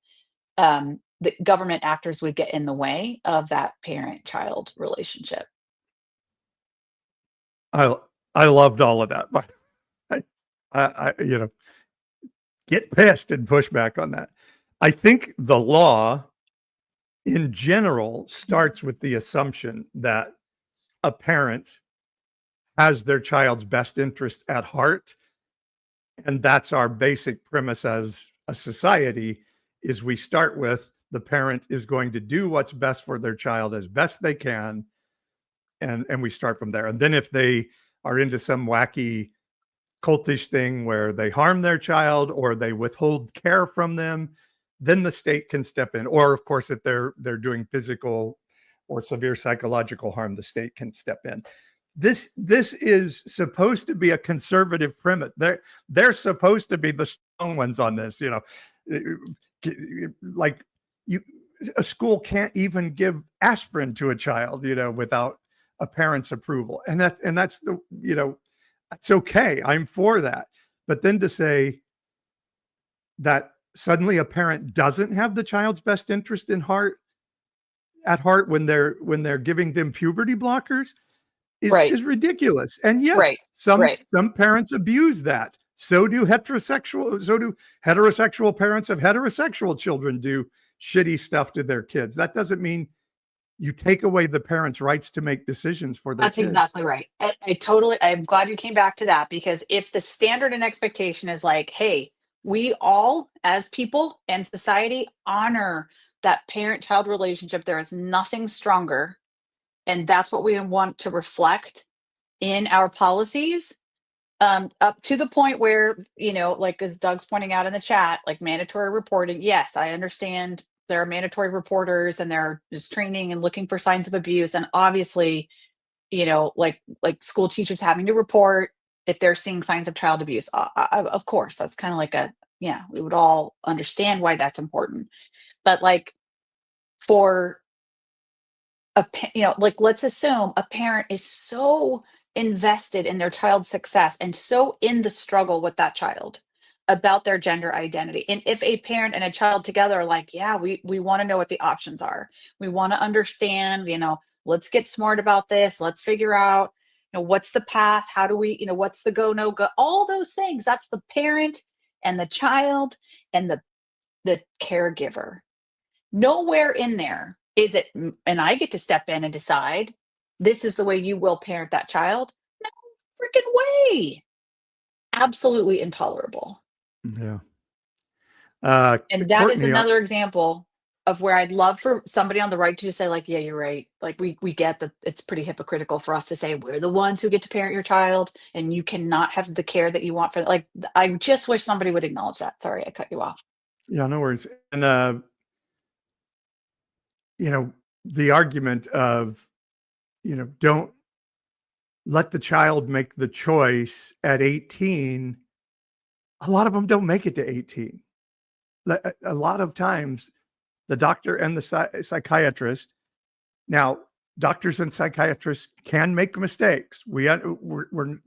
the government actors would get in the way of that parent-child relationship. I loved all of that. But I get pissed and push back on that. I think the law in general starts with the assumption that a parent has their child's best interest at heart. And that's our basic premise as a society, is we start with the parent is going to do what's best for their child as best they can. And we start from there. And then if they are into some wacky cultish thing where they harm their child or they withhold care from them, then the state can step in. Or of course, if they're doing physical or severe psychological harm, the state can step in. This is supposed to be a conservative premise. They're supposed to be the strong ones on this. Like, a school can't even give aspirin to a child, without a parent's approval, and that's the it's okay. I'm for that. But then to say that suddenly a parent doesn't have the child's best interest at heart when they're giving them puberty blockers is ridiculous. And yes, some parents abuse that. So do heterosexual parents of heterosexual children do shitty stuff to their kids. That doesn't mean you take away the parents' rights to make decisions for their kids. That's exactly right. I'm glad you came back to that, because if the standard and expectation is like, hey, we all as people and society honor that parent-child relationship, there is nothing stronger, and that's what we want to reflect in our policies, up to the point where, like as Doug's pointing out in the chat, like mandatory reporting. Yes, I understand there are mandatory reporters and there is training and looking for signs of abuse. And obviously, like school teachers having to report if they're seeing signs of child abuse. Of course, that's kind of like we would all understand why that's important. But like, for like, let's assume a parent is so invested in their child's success and so in the struggle with that child about their gender identity. And if a parent and a child together are like, yeah, we want to know what the options are. We want to understand, let's get smart about this. Let's figure out, what's the path? How do we, what's the go, no go, all those things. That's the parent and the child and the caregiver. Nowhere in there is it, and I get to step in and decide, this is the way you will parent that child. No freaking way. Absolutely intolerable. Yeah. And that is Courtney, another example of where I'd love for somebody on the right to just say, like, yeah, you're right. Like, we get that it's pretty hypocritical for us to say we're the ones who get to parent your child and you cannot have the care that you want for, like, I just wish somebody would acknowledge that. Sorry, I cut you off. yeah, no worries. And the argument of, don't let the child make the choice at 18. A lot of them don't make it to 18. A lot of times the doctor and the psychiatrist, now doctors and psychiatrists can make mistakes. We understand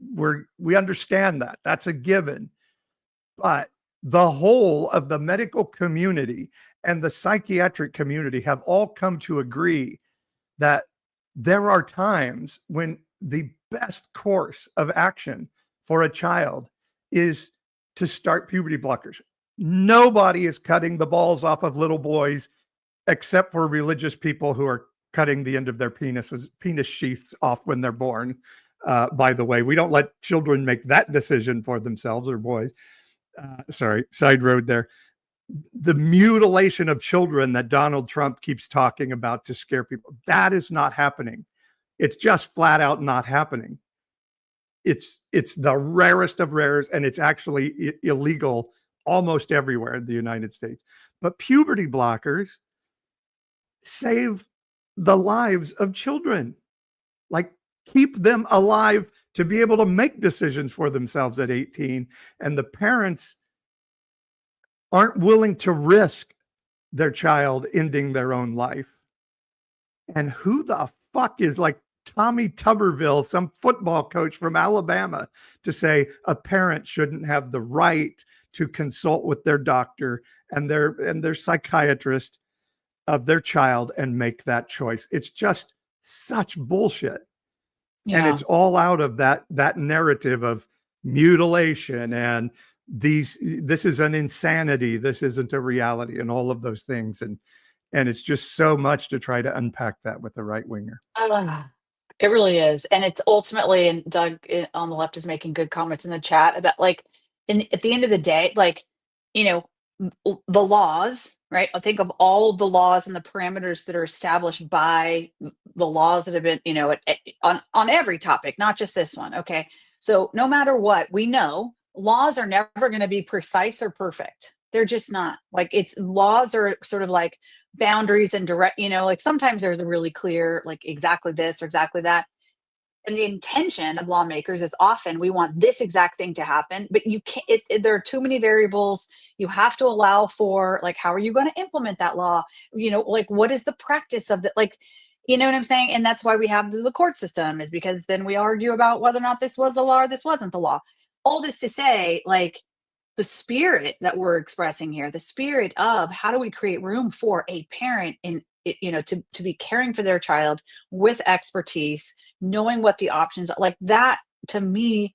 that. That's a given. But the whole of the medical community and the psychiatric community have all come to agree that there are times when the best course of action for a child is to start puberty blockers. Nobody is cutting the balls off of little boys except for religious people who are cutting the end of their penis sheaths off when they're born. By the way, we don't let children make that decision for themselves, or boys. Sorry, side road there. The mutilation of children that Donald Trump keeps talking about to scare people, that is not happening. It's just flat out not happening. It's the rarest of rares, and it's actually illegal almost everywhere in the United States. But puberty blockers save the lives of children. Like, keep them alive to be able to make decisions for themselves at 18. And the parents aren't willing to risk their child ending their own life. And who the fuck is like Tommy Tuberville, some football coach from Alabama, to say a parent shouldn't have the right to consult with their doctor and their psychiatrist of their child and make that choice? It's just such bullshit. Yeah. And it's all out of that narrative of mutilation and this is an insanity, this isn't a reality, and all of those things. And it's just so much to try to unpack that with a right winger. It really is. And it's ultimately, and Doug on the left is making good comments in the chat about, like, at the end of the day, like, the laws, right? I think of all of the laws and the parameters that are established by the laws that have been, on every topic, not just this one. Okay. So no matter what, we know laws are never going to be precise or perfect. They're just not. Like, laws are sort of like boundaries and direct, like sometimes there's a really clear, like, exactly this or exactly that. And the intention of lawmakers is often we want this exact thing to happen, but you can't, there are too many variables. You have to allow for, like, how are you going to implement that law? Like, what is the practice of that? Like, you know what I'm saying? And that's why we have the court system, is because then we argue about whether or not this was the law or this wasn't the law. All this to say, like, the spirit that we're expressing here, the spirit of how do we create room for a parent to be caring for their child with expertise, knowing what the options are, like that. To me,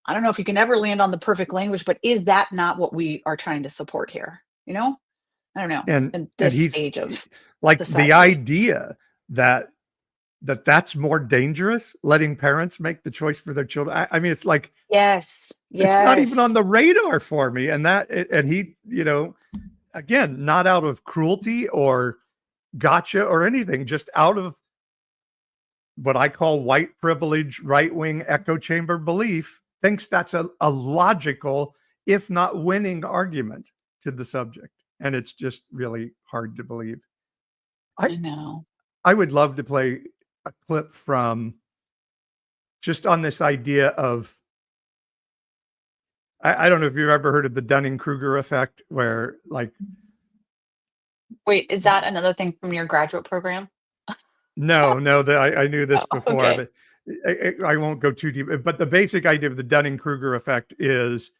I don't know if you can ever land on the perfect language, but is that not what we are trying to support here? I don't know. And this stage of like society. The idea that's more dangerous, letting parents make the choice for their children. I mean, it's like, yes, it's not even on the radar for me. And he, again, not out of cruelty or gotcha or anything, just out of what I call white privilege, right-wing echo chamber belief, thinks that's a logical, if not winning, argument to the subject. And it's just really hard to believe. I know. I would love to play a clip from just on this idea of, I don't know if you've ever heard of the Dunning-Kruger effect, where, like, wait, is that another thing from your graduate program? No, I knew this before, okay. But I won't go too deep. But the basic idea of the Dunning-Kruger effect is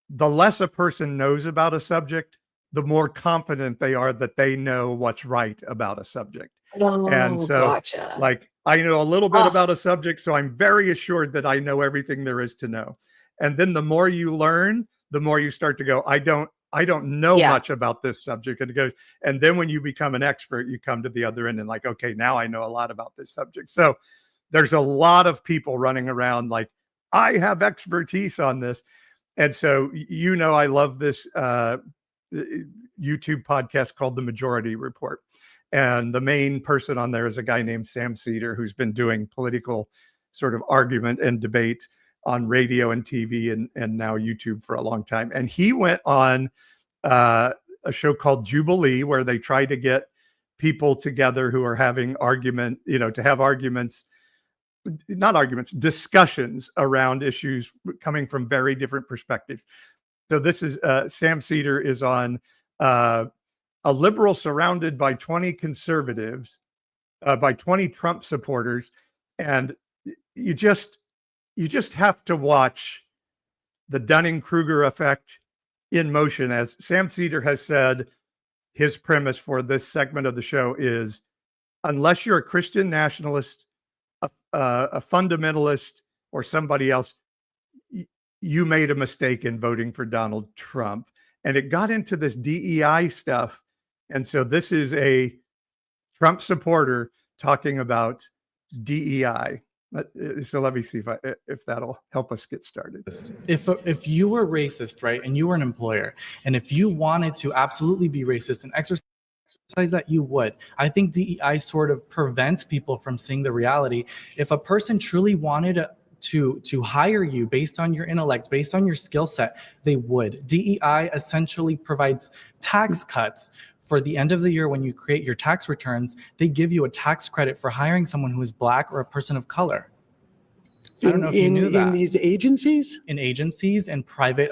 the less a person knows about a subject, the more confident they are that they know what's right about a subject. And so, Gotcha. like, I know a little bit about a subject, so I'm very assured that I know everything there is to know. And then the more you learn, the more you start to go, I don't I don't know Yeah. much about this subject. And it goes, and then when you become an expert, you come to the other end and like, okay, now I know a lot about this subject. So there's a lot of people running around like, I have expertise on this. And so, I love this YouTube podcast called The Majority Report. And the main person on there is a guy named Sam Cedar, who's been doing political sort of argument and debate on radio and TV and now YouTube for a long time. And he went on a show called Jubilee, where they try to get people together who are having to have discussions around issues coming from very different perspectives. So this is Sam Cedar is on a liberal surrounded by 20 conservatives, by 20 Trump supporters. And you just have to watch the Dunning-Kruger effect in motion. As Sam Cedar has said, his premise for this segment of the show is, unless you're a Christian nationalist, a fundamentalist, or somebody else, you made a mistake in voting for Donald Trump. And it got into this DEI stuff. And so this is a Trump supporter talking about DEI. So let me see if that'll help us get started. If you were racist, right, and you were an employer, and if you wanted to absolutely be racist and exercise that, you would. I think DEI sort of prevents people from seeing the reality. If a person truly wanted to hire you based on your intellect, based on your skill set, they would. DEI essentially provides tax cuts. For the end of the year, when you create your tax returns, they give you a tax credit for hiring someone who is Black or a person of color. I don't know if you knew that. In these agencies? In agencies and private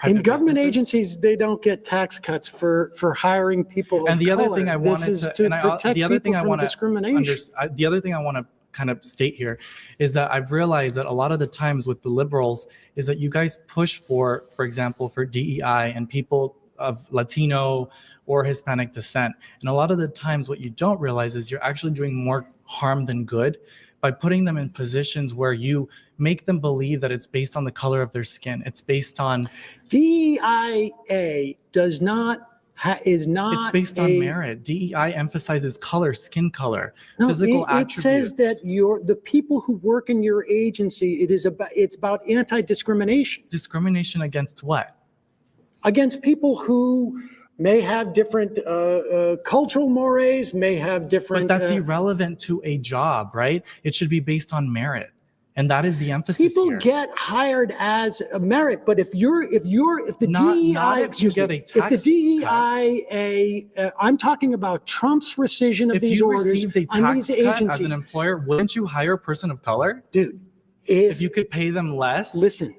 In government businesses. agencies, they don't get tax cuts for hiring people And of the other color. thing I wanted This is to, to and protect the other thing people I from want to discrimination. the other thing I want to kind of state here is that I've realized that a lot of the times with the liberals is that you guys push for example, for DEI and people of Latino or Hispanic descent. And a lot of the times what you don't realize is you're actually doing more harm than good by putting them in positions where you make them believe that it's based on the color of their skin. It's based on DEIA is not it's based on merit. DEI emphasizes color, skin color, No, physical it attributes. says that the people who work in your agency, it's about anti-discrimination Discrimination against what? against people who may have different cultural mores, may have different. But that's irrelevant to a job, right? It should be based on merit. And that is the emphasis People here. get hired as a merit, but if the DEI, if you get a if the tax DEIA, I'm talking about Trump's rescission of If these you orders received a on these tax cut as agencies. an employer, wouldn't you hire a person of color? Dude, If you could pay them less? listen,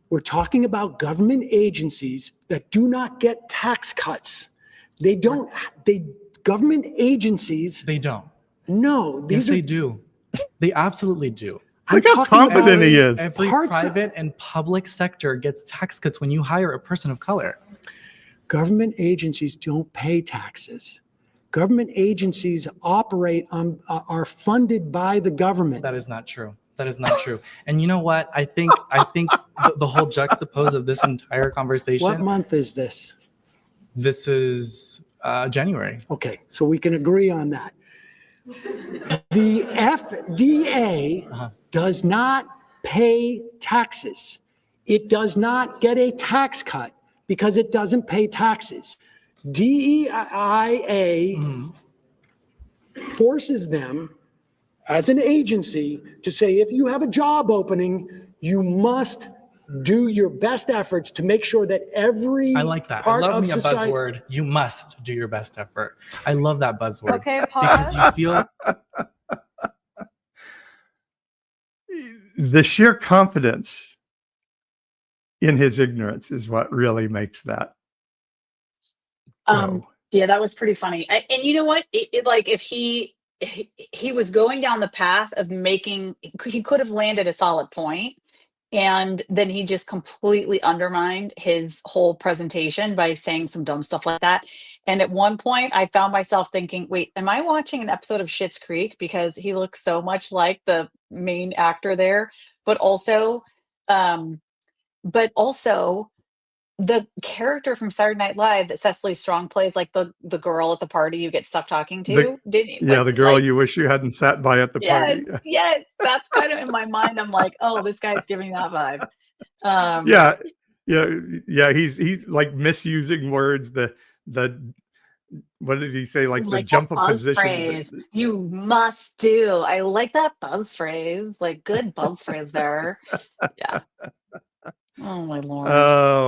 we're talking about government agencies that do not get tax cuts. Government agencies, They don't. no, Yes, these are. they do. They absolutely do. I'm Look how talking about confident he is. Every parts of- private and public sector gets tax cuts when you hire a person of color. Government agencies don't pay taxes. Government agencies are funded by the government. That is not true. That is not true. And you know what? I think the whole juxtapose of this entire What conversation, month is this? this is January. Okay, so we can agree on that. The FDA does not pay taxes. It does not get a tax cut because it doesn't pay taxes. DEIA forces them as an agency to say, if you have a job opening, you must do your best efforts to make sure that every I like that. I part love of me a society. buzzword. You must do your best effort. I love that buzzword. Okay, Because you pause. feel The sheer confidence in his ignorance is what really makes that go. Yeah, that was pretty funny. And you know what? Like if he was going down the path of he could have landed a solid point, and then he just completely undermined his whole presentation by saying some dumb stuff like that. And at one point, I found myself thinking, "Wait, am I watching an episode of Schitt's Creek?" Because he looks so much like the main actor there, but also the character from Saturday Night Live that Cecily Strong plays, like the girl at the party you get stuck talking The to, didn't yeah, like the girl you wish you hadn't sat by at the party. yes, yes, that's kind of in my mind. I'm like, oh, this guy's giving that vibe. Yeah, yeah. He's like misusing words. The what did he say? Like the Like that jump of buzz position. phrase, you must do. I like that buzz phrase. Like good buzz phrase there. Yeah. Oh my lord.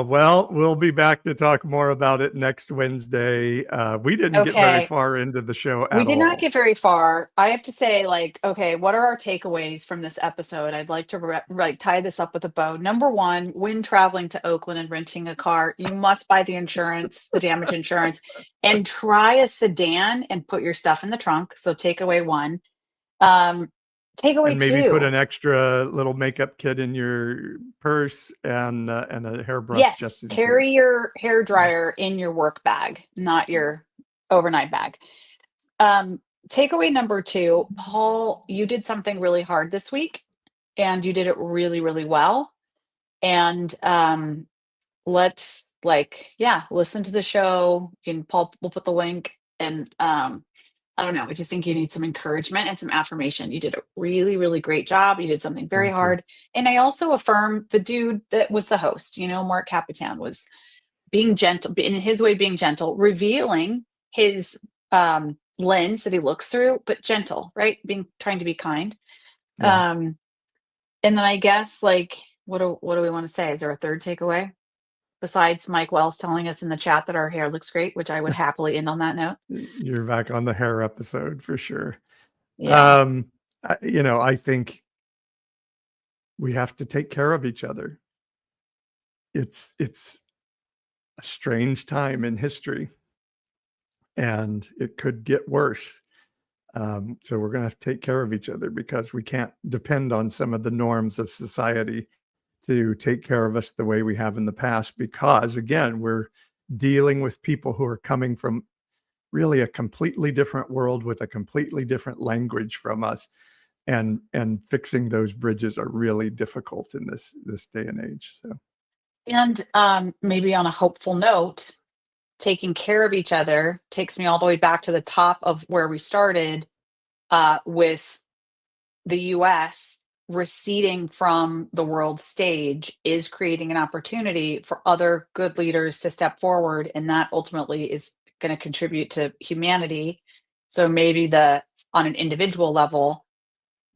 Well, we'll be back to talk more about it next Wednesday. We didn't get very Okay. far into the show We at did not all. get very far. I have to say, like, okay, what are our takeaways from this episode? I'd like to tie this up with a bow. Number one, when traveling to Oakland and renting a car, you must buy the insurance, the damage insurance, and try a sedan and put your stuff in the trunk. So takeaway one. Takeaway And maybe put two. an extra little makeup kit in your purse and a hairbrush Yes, just in carry case. your hair dryer in your work bag, not your overnight bag. Takeaway number two, Paul, you did something really hard this week and you did it really, really well. And let's listen to the show. Paul will put the link and I don't know. I just think you need some encouragement and some affirmation. You did a really, really great job. You did something very Thank you. hard. And I also affirm the dude that was the host, Mark Capitan was being gentle, in his way, being gentle, revealing his lens that he looks through, but gentle, right? Trying to be kind. Yeah. And then I guess, like, what do we want to say? Is there a third takeaway besides Mike Wells telling us in the chat that our hair looks great, which I would happily end on that note? You're back on the hair episode for sure. Yeah. I think we have to take care of each other. It's a strange time in history, and it could get worse. So we're going to have to take care of each other because we can't depend on some of the norms of society to take care of us the way we have in the past, because again, we're dealing with people who are coming from really a completely different world with a completely different language from us, and fixing those bridges are really difficult in this day and age. So, And maybe on a hopeful note, taking care of each other takes me all the way back to the top of where we started, with the US receding from the world stage is creating an opportunity for other good leaders to step forward. And that ultimately is going to contribute to humanity. So maybe on an individual level,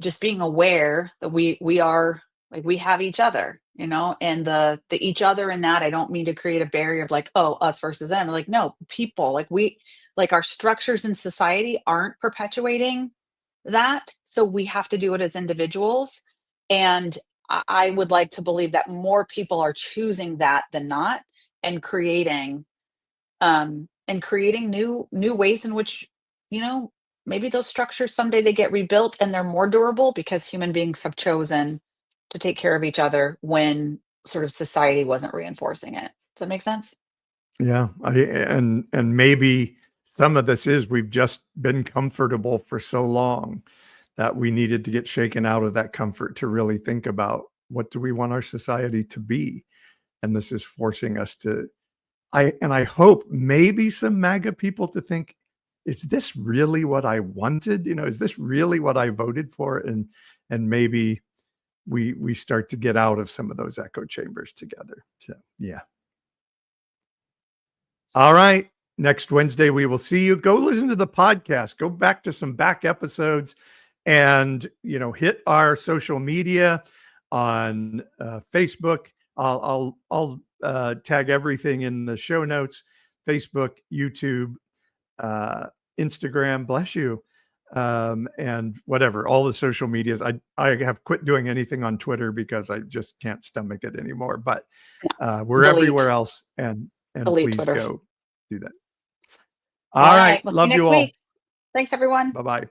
just being aware that we are, like, we have each other, and the each other in that, I don't mean to create a barrier of like, oh, us versus them. Like, no, people, like our structures in society aren't perpetuating that. So we have to do it as individuals. And I would like to believe that more people are choosing that than not, and creating new ways in which, maybe those structures someday they get rebuilt and they're more durable because human beings have chosen to take care of each other when sort of society wasn't reinforcing it. Does that make sense? yeah, and maybe some of this is we've just been comfortable for so long that we needed to get shaken out of that comfort to really think about, what do we want our society to be? And this is forcing us to, I hope maybe some MAGA people to think, is this really what I wanted? Is this really what I voted for? And maybe we start to get out of some of those echo chambers together. So, yeah. All right. Next Wednesday, we will see you. Go listen to the podcast. Go back to some back episodes and, hit our social media on Facebook. I'll tag everything in the show notes: Facebook, YouTube, Instagram, bless you, and whatever, all the social medias. I have quit doing anything on Twitter because I just can't stomach it anymore. But we're Delete. everywhere else, and Delete please Twitter. go do that. All All right. right. We'll see Love you next you all. week. Thanks, everyone. Bye-bye.